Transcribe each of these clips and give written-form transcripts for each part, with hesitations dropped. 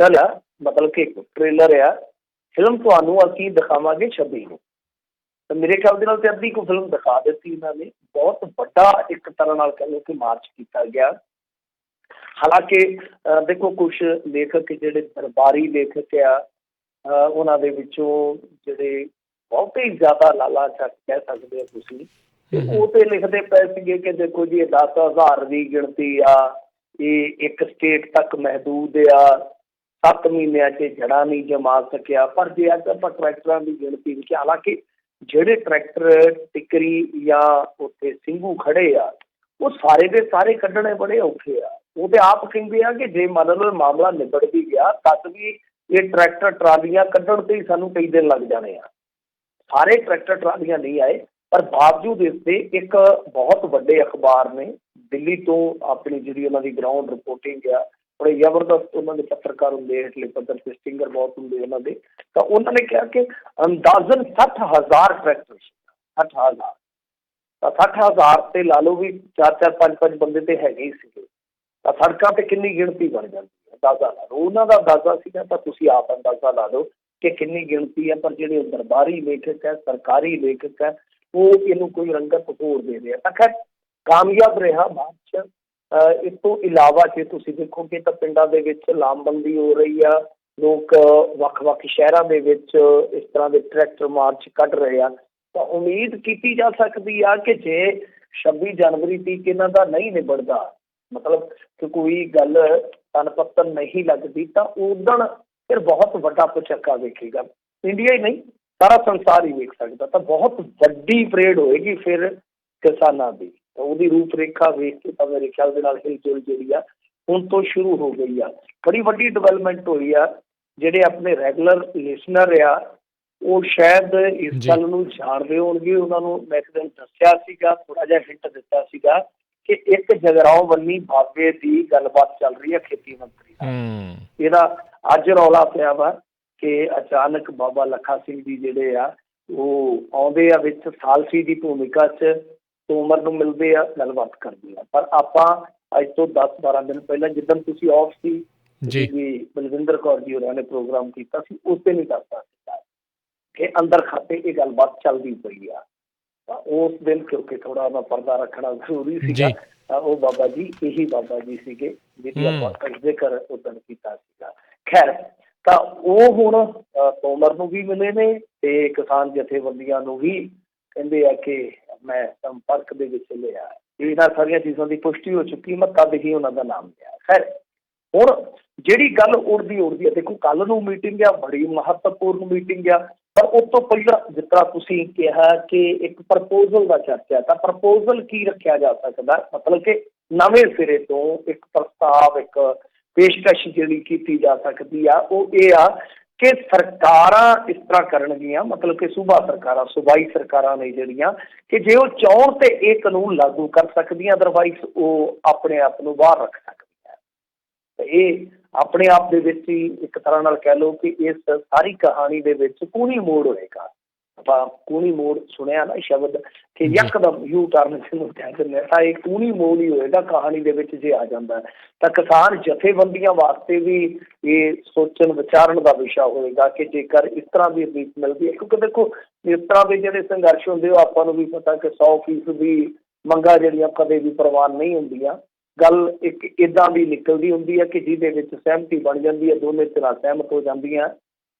Special आ, मतलब कि एक ट्रेलर आ। फिल्म तुहानू असीं दिखावांगे 26 ਨੂੰ। तो मेरे ख्याल ਦੇ ਨਾਲ ਤੇ ਅੱਧੀ ਕੁ ਫਿਲਮ ਦਿਖਾ ਦਿੱਤੀ ਇਹਨਾਂ ਨੇ। ਬਹੁਤ ਵੱਡਾ ਇੱਕ ਤਰ੍ਹਾਂ ਨਾਲ ਕਹਿ ਲਓ ਕਿ ਮਾਰਚ ਕੀਤਾ ਗਿਆ। ਹਾਲਾਂਕਿ ਦੇਖੋ ਕੁਛ ਲੇਖਕ ਜਿਹੜੇ ਦਰਬਾਰੀ ਲੇਖਕ ਆ, ਉਹਨਾਂ ਦੇ ਵਿੱਚੋਂ ਜਿਹੜੇ ਬਹੁਤੇ ਹੀ ਜ਼ਿਆਦਾ ਲਾਲਾ ਚੱਕ ਕਹਿ ਸਕਦੇ ਹੋ ਤੁਸੀਂ, ਤੇ ਉਹ ਤੇ ਲਿਖਦੇ ਪਏ ਸੀਗੇ ਕਿ ਦੇਖੋ ਜੀ ਇਹ 10,000 ਦੀ ਗਿਣਤੀ ਆ, ਇਹ ਇੱਕ ਸਟੇਟ ਤੱਕ ਮਹਿਦੂਦ ਆ, 7 ਮਹੀਨਿਆਂ 'ਚ ਜੜ੍ਹਾਂ ਨਹੀਂ ਜਮਾ ਸਕਿਆ। ਪਰ ਜੇ ਅੱਜ ਆਪਾਂ ਟਰੈਕਟਰਾਂ ਦੀ ਗਿਣਤੀ ਵਿੱਚ, ਹਾਲਾਂਕਿ ਜਿਹੜੇ ਟਰੈਕਟਰ ਟਿੱਕਰੀ ਜਾਂ ਉੱਥੇ ਸਿੰਘੂ ਖੜੇ ਆ, ਉਹ ਸਾਰੇ ਦੇ ਸਾਰੇ ਕੱਢਣੇ ਬੜੇ ਔਖੇ ਆ। ਉਹ ਤੇ ਆਪ ਕਹਿੰਦੇ ਆ ਕਿ ਜੇ ਮੰਨ ਲਓ ਮਾਮਲਾ ਨਿਬੜ ਵੀ ਗਿਆ ਤਦ ਵੀ ਇਹ ਟਰੈਕਟਰ ਟਰਾਲੀਆਂ ਕੱਢਣ ਤੇ ਹੀ ਸਾਨੂੰ ਕਈ ਦਿਨ ਲੱਗ ਜਾਣੇ ਆ। ਸਾਰੇ ਟਰੈਕਟਰ ਟਰਾਲੀਆਂ ਨਹੀਂ ਆਏ, ਪਰ ਬਾਵਜੂਦ ਇਸ ਦੇ ਇੱਕ ਬਹੁਤ ਵੱਡੇ ਅਖਬਾਰ ਨੇ ਦਿੱਲੀ ਤੋਂ ਆਪਣੀ ਜਿਹੜੀ ਉਹਨਾਂ ਦੀ ਗਰਾਊਂਡ ਰਿਪੋਰਟਿੰਗ ਆ, ਬੜੇ ਜ਼ਬਰਦਸਤ ਉਹਨਾਂ ਦੇ ਪੱਤਰਕਾਰ ਹੁੰਦੇ, ਹੇਠਲੇ ਪੱਧਰ ਤੇ ਸਟਿੰਗਰ ਬਹੁਤ ਹੁੰਦੇ ਉਹਨਾਂ ਦੇ। ਤਾਂ ਉਹਨਾਂ ਨੇ ਕਿਹਾ ਕਿ ਅੰਦਾਜ਼ਨ 60,000 ਟਰੈਕਟਰ, 60,000। ਤਾਂ 60,000 ਤੇ ਲਾ ਲਓ ਵੀ 4-4, 5-5 ਬੰਦੇ ਤੇ ਹੈਗੇ ਹੀ ਸੀਗੇ। ਤਾਂ ਸੜਕਾਂ ਤੇ ਕਿੰਨੀ ਗਿਣਤੀ ਬਣ ਜਾਂਦੀ ਹੈ, ਅੰਦਾਜ਼ਾ ਲਾ ਲਓ। ਉਹਨਾਂ ਦਾ ਅੰਦਾਜ਼ਾ ਸੀਗਾ, ਤਾਂ ਤੁਸੀਂ ਆਪ ਅੰਦਾਜ਼ਾ ਲਾ ਲਓ ਕਿ ਕਿੰਨੀ ਗਿਣਤੀ ਹੈ। ਪਰ ਜਿਹੜੇ ਦਰਬਾਰੀ ਲੇਖਕ ਹੈ, ਸਰਕਾਰੀ ਲੇਖਕ ਹੈ, ਉਹ ਇਹਨੂੰ ਕੋਈ ਰੰਗਤ ਹੋਰ ਦੇ ਰਹੇ ਆ। ਤਾਂ ਖੈਰ ਕਾਮਯਾਬ ਰਿਹਾ ਬਾਅਦ 'ਚ। ਇਸ ਤੋਂ ਇਲਾਵਾ ਜੇ ਤੁਸੀਂ ਦੇਖੋਗੇ ਤਾਂ ਪਿੰਡਾਂ ਦੇ ਵਿੱਚ ਲਾਮਬੰਦੀ ਹੋ ਰਹੀ ਆ, ਲੋਕ ਵੱਖ ਵੱਖ ਸ਼ਹਿਰਾਂ ਦੇ ਵਿੱਚ ਇਸ ਤਰ੍ਹਾਂ ਦੇ ਟਰੈਕਟਰ ਮਾਰਚ ਕੱਢ ਰਹੇ ਆ। ਤਾਂ ਉਮੀਦ ਕੀਤੀ ਜਾ ਸਕਦੀ ਆ ਕਿ ਜੇ 26 ਜਨਵਰੀ ਤੀਕ ਇਹਨਾਂ ਦਾ ਨਹੀਂ ਨਿਬੜਦਾ, ਮਤਲਬ ਕਿ ਕੋਈ ਗੱਲ ਤਨ ਪੱਤਨ ਨਹੀਂ ਲੱਗਦੀ, ਤਾਂ ਉਦਣ ਫਿਰ ਬਹੁਤ ਵੱਡਾ ਭੁਚੱਕਾ ਵੇਖੇਗਾ। ਇੰਡੀਆ ਹੀ ਨਹੀਂ, ਸਾਰਾ ਸੰਸਾਰ ਹੀ ਵੇਖ ਸਕਦਾ। ਤਾਂ ਬਹੁਤ ਵੱਡੀ ਪਰੇਡ ਹੋਏਗੀ ਫਿਰ ਕਿਸਾਨਾਂ ਦੀ। ਉਹਦੀ ਰੂਪ ਰੇਖਾ ਵੇਖ ਕੇ ਤਾਂ ਮੇਰੇ ਖਿਆਲ ਦੇ ਨਾਲ ਹਿਲਜੁਲ ਜਿਹੜੀ ਆ ਹੁਣ ਤੋਂ ਸ਼ੁਰੂ ਹੋ ਗਈ ਆ। ਬੜੀ ਵੱਡੀ ਡਿਵੈਲਪਮੈਂਟ ਹੋਈ ਆ। ਜਿਹੜੇ ਆਪਣੇ ਰੈਗੂਲਰ ਲਿਸਨਰ ਆ ਉਹ ਸ਼ਾਇਦ ਇਸ ਗੱਲ ਨੂੰ ਜਾਣਦੇ ਹੋਣਗੇ। ਉਹਨਾਂ ਨੂੰ ਮੈਂ ਇੱਕ ਦਿਨ ਦੱਸਿਆ ਸੀਗਾ, ਥੋੜਾ ਜਿਹਾ ਹਿੰਟ ਦਿੱਤਾ ਸੀਗਾ ਕਿ ਇੱਕ ਜਗਰਾਓਂ ਬੰਨੀ ਬਾਬੇ ਦੀ ਗੱਲਬਾਤ ਚੱਲ ਰਹੀ ਹੈ ਖੇਤੀ ਮੰਤਰੀ ਨਾਲ। ਇਹਦਾ ਅੱਜ ਰੌਲਾ ਪਿਆ ਵਾ ਕਿ ਅਚਾਨਕ ਬਾਬਾ ਲੱਖਾ ਸਿੰਘ ਜੀ ਜਿਹੜੇ ਆ ਉਹ ਆਉਂਦੇ ਆ ਵਿੱਚ ਸਾਲਸੀ ਦੀ ਭੂਮਿਕਾ 'ਚ, ਤੋਮਰ ਨੂੰ ਮਿਲਦੇ ਆ, ਗੱਲਬਾਤ ਕਰਦੇ ਆ। ਪਰ ਆਪਾਂ ਅੱਜ ਤੋਂ 10-12 ਦਿਨ ਪਹਿਲਾਂ ਜਿੱਦਣ ਤੁਸੀਂ ਆਫ ਸੀ ਜੀ, ਬਲਵਿੰਦਰ ਕੌਰ ਜੀ ਹੋਰਾਂ ਨੇ ਪ੍ਰੋਗਰਾਮ ਕੀਤਾ ਸੀ, ਉਸ ਦਿਨ ਹੀ ਦੱਸਦਾ ਸੀਗਾ ਕਿ ਅੰਦਰ ਖਾਤੇ ਇਹ ਗੱਲਬਾਤ ਚੱਲਦੀ ਪਈ ਆ। ਤਾਂ ਉਸ ਦਿਨ ਕਿਉਂਕਿ ਥੋੜਾ ਉਹਦਾ ਪਰਦਾ ਰੱਖਣਾ ਜ਼ਰੂਰੀ ਸੀਗਾ, ਤਾਂ ਉਹ ਬਾਬਾ ਜੀ ਇਹੀ ਬਾਬਾ ਜੀ ਸੀਗੇ ਜਿਹਦੀ ਆਪਾਂ ਜ਼ਿਕਰ ਉਦਣ ਕੀਤਾ ਸੀਗਾ। ਖੈਰ, ਤਾਂ ਉਹ ਹੁਣ ਤੋਮਰ ਨੂੰ ਵੀ ਮਿਲੇ ਨੇ ਤੇ ਕਿਸਾਨ ਜਥੇਬੰਦੀਆਂ ਨੂੰ ਵੀ ਕਹਿੰਦੇ ਆ ਕਿ ਮੈਂ ਸੰਪਰਕ ਦੇ ਵਿੱਚ ਲਿਆ। ਇਹਨਾਂ ਸਾਰੀਆਂ ਚੀਜ਼ਾਂ ਦੀ ਪੁਸ਼ਟੀ ਹੋ ਚੁੱਕੀ, ਮੈਂ ਤਦ ਹੀ ਉਹਨਾਂ ਦਾ ਨਾਮ ਲਿਆ। ਖੈਰ, ਹੁਣ ਜਿਹੜੀ ਗੱਲ ਉੜਦੀ ਆ, ਦੇਖੋ ਕੱਲ੍ਹ ਨੂੰ ਮੀਟਿੰਗ ਆ, ਬੜੀ ਮਹੱਤਵਪੂਰਨ ਮੀਟਿੰਗ ਆ। ਪਰ ਉਸ ਤੋਂ ਪਹਿਲਾਂ ਜਿਸ ਤਰ੍ਹਾਂ ਤੁਸੀਂ ਕਿਹਾ ਕਿ ਇੱਕ ਪ੍ਰਪੋਜ਼ਲ ਦਾ ਚਰਚਾ, ਤਾਂ ਪ੍ਰਪੋਜ਼ਲ ਕੀ ਰੱਖਿਆ ਜਾ ਸਕਦਾ, ਮਤਲਬ ਕਿ ਨਵੇਂ ਸਿਰੇ ਤੋਂ ਇੱਕ ਪ੍ਰਸਤਾਵ, ਇੱਕ ਪੇਸ਼ਕਸ਼ ਜਿਹੜੀ ਕੀਤੀ ਜਾ ਸਕਦੀ ਆ, ਉਹ ਇਹ ਆ ਕਿ ਸਰਕਾਰਾਂ ਇਸ ਤਰ੍ਹਾਂ ਕਰਨਗੀਆਂ, ਮਤਲਬ ਕਿ ਸੂਬਾ ਸਰਕਾਰਾਂ, ਸੂਬਾਈ ਸਰਕਾਰਾਂ ਨੇ ਜਿਹੜੀਆਂ, ਕਿ ਜੇ ਉਹ ਚਾਹੁਣ ਤੇ ਇਹ ਕਾਨੂੰਨ ਲਾਗੂ ਕਰ ਸਕਦੀਆਂ, ਅਦਰਵਾਈਜ਼ ਉਹ ਆਪਣੇ ਆਪ ਨੂੰ ਬਾਹਰ ਰੱਖ ਸਕਦੀਆਂ। ਤੇ ਇਹ ਆਪਣੇ ਆਪ ਦੇ ਵਿੱਚ ਹੀ ਇੱਕ ਤਰ੍ਹਾਂ ਨਾਲ ਕਹਿ ਲਓ ਕਿ ਇਸ ਸਾਰੀ ਕਹਾਣੀ ਦੇ ਵਿੱਚ ਕੂਣੀ ਮੋੜ ਹੋਏਗਾ। ਆਪਾਂ ਕੂਣੀ ਮੋੜ ਸੁਣਿਆ ਨਾ ਸ਼ਬਦ, ਕਿ ਯਕਦਮ ਯੂ ਟਰਨ ਜਿਹਨੂੰ ਕਹਿ ਦਿੰਦੇ ਆ, ਤਾਂ ਇਹ ਕੂਣੀ ਮੋੜ ਹੀ ਹੋਏਗਾ ਕਹਾਣੀ ਦੇ ਵਿੱਚ ਜੇ ਆ ਜਾਂਦਾ। ਤਾਂ ਕਿਸਾਨ ਜਥੇਬੰਦੀਆਂ ਵਾਸਤੇ ਵੀ ਇਹ ਸੋਚਣ ਵਿਚਾਰਨ ਦਾ ਵਿਸ਼ਾ ਹੋਏਗਾ ਕਿ ਜੇਕਰ ਇਸ ਤਰ੍ਹਾਂ ਦੀ ਉਮੀਦ ਮਿਲਦੀ ਹੈ, ਕਿਉਂਕਿ ਦੇਖੋ ਇਸ ਤਰ੍ਹਾਂ ਦੇ ਜਿਹੜੇ ਸੰਘਰਸ਼ ਹੁੰਦੇ ਉਹ ਆਪਾਂ ਨੂੰ ਵੀ ਪਤਾ ਕਿ 100% ਮੰਗਾਂ ਜਿਹੜੀਆਂ ਕਦੇ ਵੀ ਪ੍ਰਵਾਨ ਨਹੀਂ ਹੁੰਦੀਆਂ। ਗੱਲ ਇੱਕ ਇੱਦਾਂ ਦੀ ਨਿਕਲਦੀ ਹੁੰਦੀ ਹੈ ਕਿ ਜਿਹਦੇ ਵਿੱਚ ਸਹਿਮਤੀ ਬਣ ਜਾਂਦੀ ਹੈ, ਦੋਨੇ ਧਿਰਾਂ ਸਹਿਮਤ ਹੋ ਜਾਂਦੀਆਂ।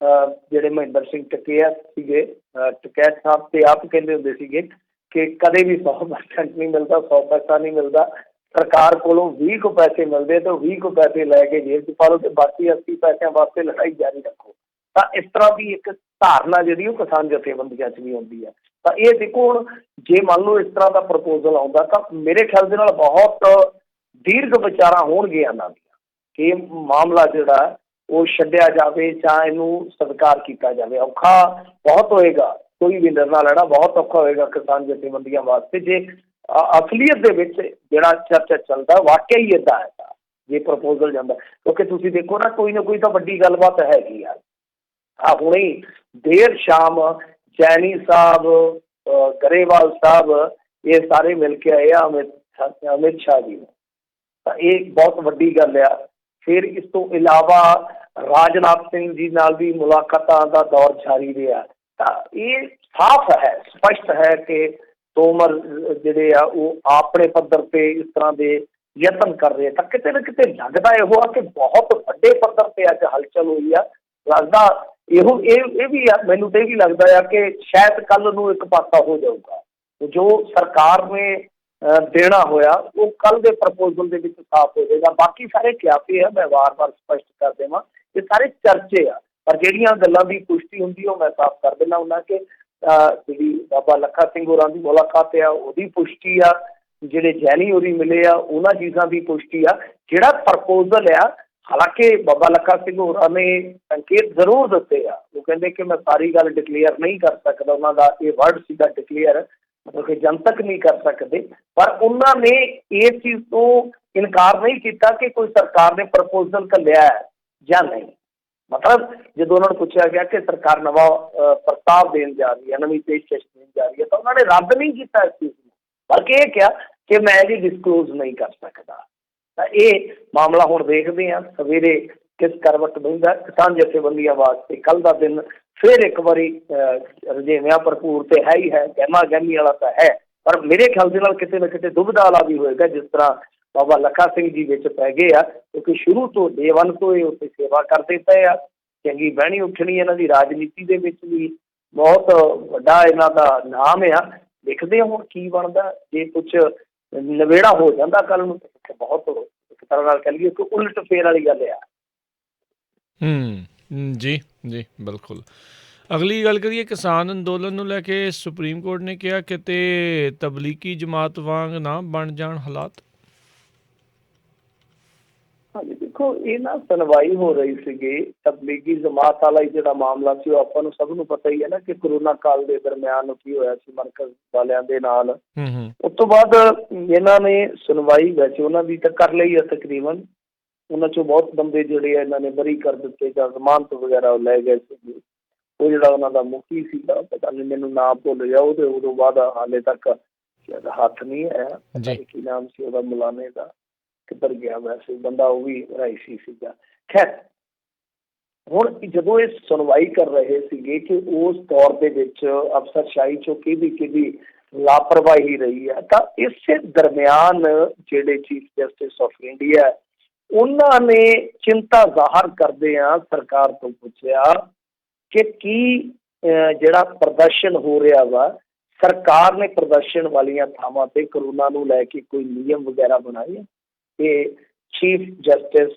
ਜਿਹੜੇ ਮਹਿੰਦਰ ਸਿੰਘ ਟਕੈਤ ਸੀਗੇ, ਟਕੈਤ ਸਾਹਿਬ ਤੇ ਆਪ ਕਹਿੰਦੇ ਹੁੰਦੇ ਸੀਗੇ ਕਿ ਕਦੇ ਵੀ 100% ਨਹੀਂ ਮਿਲਦਾ, 100 ਪੈਸਾ ਨਹੀਂ ਮਿਲਦਾ। ਸਰਕਾਰ ਕੋਲੋਂ 20 ਕੁ ਪੈਸੇ ਮਿਲਦੇ ਤਾਂ 20 ਕੁ ਪੈਸੇ ਲੈ ਕੇ ਜੇਬ 'ਚ ਪਾ ਲਓ ਤੇ ਬਾਕੀ 80 ਪੈਸਿਆਂ ਵਾਸਤੇ ਲੜਾਈ ਜਾਰੀ ਰੱਖੋ। ਤਾਂ ਇਸ ਤਰ੍ਹਾਂ ਦੀ ਇੱਕ ਧਾਰਨਾ ਜਿਹੜੀ ਉਹ ਕਿਸਾਨ ਜਥੇਬੰਦੀਆਂ 'ਚ ਵੀ ਆਉਂਦੀ ਹੈ। ਤਾਂ ਇਹ ਦੇਖੋ ਹੁਣ ਜੇ ਮੰਨ ਲਓ ਇਸ ਤਰ੍ਹਾਂ ਦਾ ਪ੍ਰਪੋਜ਼ਲ ਆਉਂਦਾ ਤਾਂ ਮੇਰੇ ਖਿਆਲ ਦੇ ਨਾਲ ਬਹੁਤ ਦੀਰਘ ਵਿਚਾਰਾਂ ਹੋਣਗੀਆਂ ਇਹਨਾਂ ਦੀਆਂ ਕਿ ਇਹ ਮਾਮਲਾ ਜਿਹੜਾ ਉਹ ਛੱਡਿਆ ਜਾਵੇ ਜਾਂ ਇਹਨੂੰ ਸਵੀਕਾਰ ਕੀਤਾ ਜਾਵੇ। ਔਖਾ ਬਹੁਤ ਹੋਏਗਾ, ਕੋਈ ਵੀ ਨਿਰਣਾ ਲੈਣਾ ਬਹੁਤ ਔਖਾ ਹੋਏਗਾ ਕਿਸਾਨ ਜਥੇਬੰਦੀਆਂ ਵਾਸਤੇ ਜੇ ਅਸਲੀਅਤ ਦੇ ਵਿੱਚ ਜਿਹੜਾ ਚਰਚਾ ਚੱਲਦਾ ਵਾਕਿਆ ਹੀ ਇੱਦਾਂ ਹੈ ਜੇ ਪ੍ਰਪੋਜ਼ਲ ਜਾਂਦਾ। ਕਿਉਂਕਿ ਤੁਸੀਂ ਦੇਖੋ ਨਾ ਕੋਈ ਤਾਂ ਵੱਡੀ ਗੱਲਬਾਤ ਹੈਗੀ ਆ। ਹੁਣੇ ਦੇਰ ਸ਼ਾਮ ਜੈਨੀ ਸਾਹਿਬ, ਗਰੇਵਾਲ ਸਾਹਿਬ, ਇਹ ਸਾਰੇ ਮਿਲ ਕੇ ਆਏ ਆ ਅਮਿਤ ਸ਼ਾਹ ਜੀ ਨੂੰ। ਤਾਂ ਇਹ ਬਹੁਤ ਵੱਡੀ ਗੱਲ ਆ। ਫਿਰ ਇਸ ਤੋਂ ਇਲਾਵਾ ਰਾਜਨਾਥ ਸਿੰਘ ਜੀ ਨਾਲ ਵੀ ਮੁਲਾਕਾਤਾਂ ਦਾ ਦੌਰ ਜਾਰੀ ਰਿਹਾ। ਤਾਂ ਇਹ ਸਾਫ਼ ਹੈ, ਸਪਸ਼ਟ ਹੈ ਕਿ ਤੋਮਰ ਜਿਹੜੇ ਆ ਉਹ ਆਪਣੇ ਪੱਧਰ ਤੇ ਇਸ ਤਰ੍ਹਾਂ ਦੇ ਯਤਨ ਕਰ ਰਹੇ। ਤਾਂ ਕਿਤੇ ਨਾ ਕਿਤੇ ਲੱਗਦਾ ਇਹੋ ਆ ਕਿ ਬਹੁਤ ਵੱਡੇ ਪੱਧਰ ਤੇ ਅੱਜ ਹਲਚਲ ਹੋਈ ਆ। ਲੱਗਦਾ ਇਹੋ ਇਹ ਵੀ ਆ, ਮੈਨੂੰ ਤਾਂ ਇਹ ਵੀ ਲੱਗਦਾ ਆ ਕਿ ਸ਼ਾਇਦ ਕੱਲ੍ਹ ਨੂੰ ਇੱਕ ਪਾਸਾ ਹੋ ਜਾਊਗਾ। ਜੋ ਸਰਕਾਰ ਨੇ ਦੇਣਾ ਹੋਇਆ ਉਹ ਕੱਲ੍ਹ ਦੇ ਪ੍ਰਪੋਜ਼ਲ ਦੇ ਵਿੱਚ ਸਾਫ਼ ਹੋ ਜਾਏਗਾ। ਬਾਕੀ ਸਾਰੇ ਕਿਆਫੇ ਆ, ਮੈਂ ਵਾਰ-ਵਾਰ ਸਪਸ਼ਟ ਕਰ ਦੇਵਾਂ, ਇਹ ਸਾਰੇ ਚਰਚੇ ਆ। ਪਰ ਜਿਹੜੀਆਂ ਗੱਲਾਂ ਦੀ ਪੁਸ਼ਟੀ ਹੁੰਦੀ ਉਹ ਮੈਂ ਸਾਫ਼ ਕਰ ਦਿੰਦਾ ਹੁੰਦਾ ਕਿ ਜਿਹੜੀ ਬਾਬਾ ਲੱਖਾ ਸਿੰਘ ਹੋਰਾਂ ਦੀ ਮੁਲਾਕਾਤ ਆ ਉਹਦੀ ਪੁਸ਼ਟੀ ਆ, ਜਿਹੜੇ ਜੈਨੀ ਹੋਰੀ ਮਿਲੇ ਆ ਉਹਨਾਂ ਚੀਜ਼ਾਂ ਦੀ ਪੁਸ਼ਟੀ ਆ। ਜਿਹੜਾ ਪ੍ਰਪੋਜ਼ਲ ਆ, ਹਾਲਾਂਕਿ ਬਾਬਾ ਲੱਖਾ ਸਿੰਘ ਹੋਰਾਂ ਨੇ ਸੰਕੇਤ ਜ਼ਰੂਰ ਦਿੱਤੇ ਆ, ਉਹ ਕਹਿੰਦੇ ਕਿ ਮੈਂ ਸਾਰੀ ਗੱਲ ਡਿਕਲੇਅਰ ਨਹੀਂ ਕਰ ਸਕਦਾ, ਉਹਨਾਂ ਦਾ ਇਹ ਵਰਡ ਸੀਗਾ ਡਿਕਲੇਅਰ, ਮਤਲਬ ਕਿ ਜਨਤਕ ਨਹੀਂ ਕਰ ਸਕਦੇ। ਪਰ ਉਹਨਾਂ ਨੇ ਇਸ ਚੀਜ਼ ਤੋਂ ਇਨਕਾਰ ਨਹੀਂ ਕੀਤਾ ਕਿ ਕੋਈ ਸਰਕਾਰ ਨੇ ਪ੍ਰਪੋਜ਼ਲ ਘੱਲਿਆ ਜਾਂ ਨਹੀਂ। ਮਤਲਬ ਜਦੋਂ ਉਹਨਾਂ ਨੂੰ ਪੁੱਛਿਆ ਗਿਆ ਕਿ ਸਰਕਾਰ ਨਵਾਂ ਪ੍ਰਸਤਾਵ ਦੇਣ ਜਾ ਰਹੀ ਹੈ, ਨਵੀਂ ਪੇਸ਼ਕਸ਼ ਦੇਣ ਜਾ ਰਹੀ ਹੈ, ਤਾਂ ਉਹਨਾਂ ਨੇ ਰੱਦ ਨਹੀਂ ਕੀਤਾ ਇਸ ਚੀਜ਼ ਨੂੰ, ਬਲਕਿ ਇਹ ਕਿਹਾ ਕਿ ਮੈਂ ਇਹਦੀ ਡਿਸਕਲੋਜ਼ ਨਹੀਂ ਕਰ ਸਕਦਾ। ਤਾਂ ਇਹ ਮਾਮਲਾ ਹੁਣ ਦੇਖਦੇ ਹਾਂ ਸਵੇਰੇ ਕਿਸ ਕਰਵਟ ਬਹਿੰਦਾ। ਕਿਸਾਨ ਜਥੇਬੰਦੀਆਂ ਵਾਸਤੇ ਕੱਲ੍ਹ ਦਾ ਦਿਨ ਫਿਰ ਇੱਕ ਵਾਰੀ ਰੁਝੇਵਿਆਂ ਭਰਪੂਰ ਤੇ ਹੈ ਹੀ ਹੈ, ਗਹਿਮਾ ਗਹਿਮੀ ਵਾਲਾ ਤਾਂ ਹੈ, ਪਰ ਮੇਰੇ ਖਿਆਲ ਦੇ ਨਾਲ ਕਿਤੇ ਨਾ ਕਿਤੇ ਦੁਬਿਧਾ ਵਾਲਾ ਵੀ ਹੋਏਗਾ। ਜਿਸ ਤਰ੍ਹਾਂ ਬਾਬਾ ਲੱਖਾ ਸਿੰਘ ਜੀ ਵਿੱਚ ਪੈ ਗਏ ਆ, ਕਿਉਂਕਿ ਸ਼ੁਰੂ ਤੋਂ day one ਤੋਂ ਇਹ ਉੱਥੇ ਸੇਵਾ ਕਰਦੇ ਪਏ ਆ। ਚੰਗੀ ਬਹਿਣੀ ਉੱਠਣੀ ਇਹਨਾਂ ਦੀ ਰਾਜਨੀਤੀ ਦੇ ਵਿੱਚ ਵੀ ਬਹੁਤ ਵੱਡਾ ਇਹਨਾਂ ਦਾ ਨਾਮ ਆ। ਦੇਖਦੇ ਹਾਂ ਹੁਣ ਕੀ ਬਣਦਾ। ਜੇ ਕੁਛ ਨਵੇੜਾ ਹੋ ਜਾਂਦਾ ਕੱਲ੍ਹ ਨੂੰ ਬਹੁਤ ਇੱਕ ਤਰ੍ਹਾਂ ਨਾਲ ਕਹਿ ਲਈਏ ਕਿ ਉਲਟ ਫੇਰ ਵਾਲੀ ਗੱਲ ਆ। ਜੀ ਜੀ ਬਿਲਕੁਲ। ਅਗਲੀ ਗੱਲ ਕਰੀਏ ਕਿਸਾਨ ਅੰਦੋਲਨ ਨੂੰ ਲੈ ਕੇ, ਸੁਪਰੀਮ ਕੋਰਟ ਨੇ ਕਿਹਾ ਕਿਤੇ ਤਬਲੀਗੀ ਜਮਾਤ ਵਾਂਗ ਨਾ ਬਣ ਜਾਣ ਹਾਲਾਤ। ਹਾਂਜੀ, ਦੇਖੋ ਇਹ ਨਾ ਸੁਣਵਾਈ ਹੋ ਰਹੀ ਸੀਗੀ ਤਬਲੀਗੀ ਜਮਾਤ ਵਾਲਾ ਜਿਹੜਾ ਮਾਮਲਾ ਸੀ, ਉਹ ਆਪਾਂ ਨੂੰ ਸਭ ਨੂੰ ਪਤਾ ਹੀ ਹੈ ਨਾ ਕਿ ਕਰੋਨਾ ਕਾਲ ਦੇ ਦਰਮਿਆਨ ਕੀ ਹੋਇਆ ਸੀ ਮਰਕਜ਼ ਵਾਲਿਆਂ ਦੇ ਨਾਲ। ਉਸ ਤੋਂ ਬਾਅਦ ਇਹਨਾਂ ਨੇ ਸੁਣਵਾਈ ਵੈਸੇ ਉਹਨਾਂ ਦੀ ਤਾਂ ਕਰ ਲਈ ਹੈ ਤਕਰੀਬਨ, ਉਹਨਾਂ 'ਚੋਂ ਬਹੁਤ ਬੰਦੇ ਜਿਹੜੇ ਆ ਇਹਨਾਂ ਨੇ ਬਰੀ ਕਰ ਦਿੱਤੇ ਜਾਂ ਜ਼ਮਾਨਤ ਵਗੈਰਾ ਲੈ ਗਏ ਸੀਗੇ। ਉਹ ਜਿਹੜਾ ਉਹਨਾਂ ਦਾ ਮੁਖੀ ਸੀਗਾ, ਪਤਾ ਨਹੀਂ ਮੈਨੂੰ ਨਾਮ ਭੁੱਲ ਗਿਆ, ਉਹਦੇ ਉਦੋਂ ਬਾਅਦ ਹਾਲੇ ਤੱਕ ਹੱਥ ਨਹੀਂ ਆਇਆ, ਕੀ ਨਾਮ ਸੀ ਉਹਦਾ, ਮੁਲਾਨੇ ਦਾ, ਕਿੱਧਰ ਗਿਆ ਵੈਸੇ ਬੰਦਾ, ਉਹ ਵੀ ਰਾਈਸੀ ਸੀਗਾ। ਖੈਰ ਹੁਣ ਜਦੋਂ ਇਹ ਸੁਣਵਾਈ ਕਰ ਰਹੇ ਸੀਗੇ ਕਿ ਉਸ ਦੌਰ ਦੇ ਵਿੱਚ ਅਫਸਰਸ਼ਾਹੀ 'ਚੋਂ ਕਿਹਦੀ ਲਾਪਰਵਾਹੀ ਰਹੀ ਹੈ, ਤਾਂ ਇਸੇ ਦਰਮਿਆਨ ਜਿਹੜੇ ਚੀਫ ਜਸਟਿਸ ਆਫ ਇੰਡੀਆ ਉਹਨਾਂ ਨੇ ਚਿੰਤਾ ਜ਼ਾਹਰ ਕਰਦੇ ਆ ਸਰਕਾਰ ਤੋਂ ਪੁੱਛਿਆ ਕਿ ਕੀ ਜਿਹੜਾ ਪ੍ਰਦਰਸ਼ਨ ਹੋ ਰਿਹਾ ਵਾ, ਸਰਕਾਰ ਨੇ ਪ੍ਰਦਰਸ਼ਨ ਵਾਲੀਆਂ ਥਾਵਾਂ ਤੇ ਕਰੋਨਾ ਨੂੰ ਲੈ ਕੇ ਕੋਈ ਨਿਯਮ ਵਗੈਰਾ ਬਣਾਏ ਆ। ਤੇ ਚੀਫ ਜਸਟਿਸ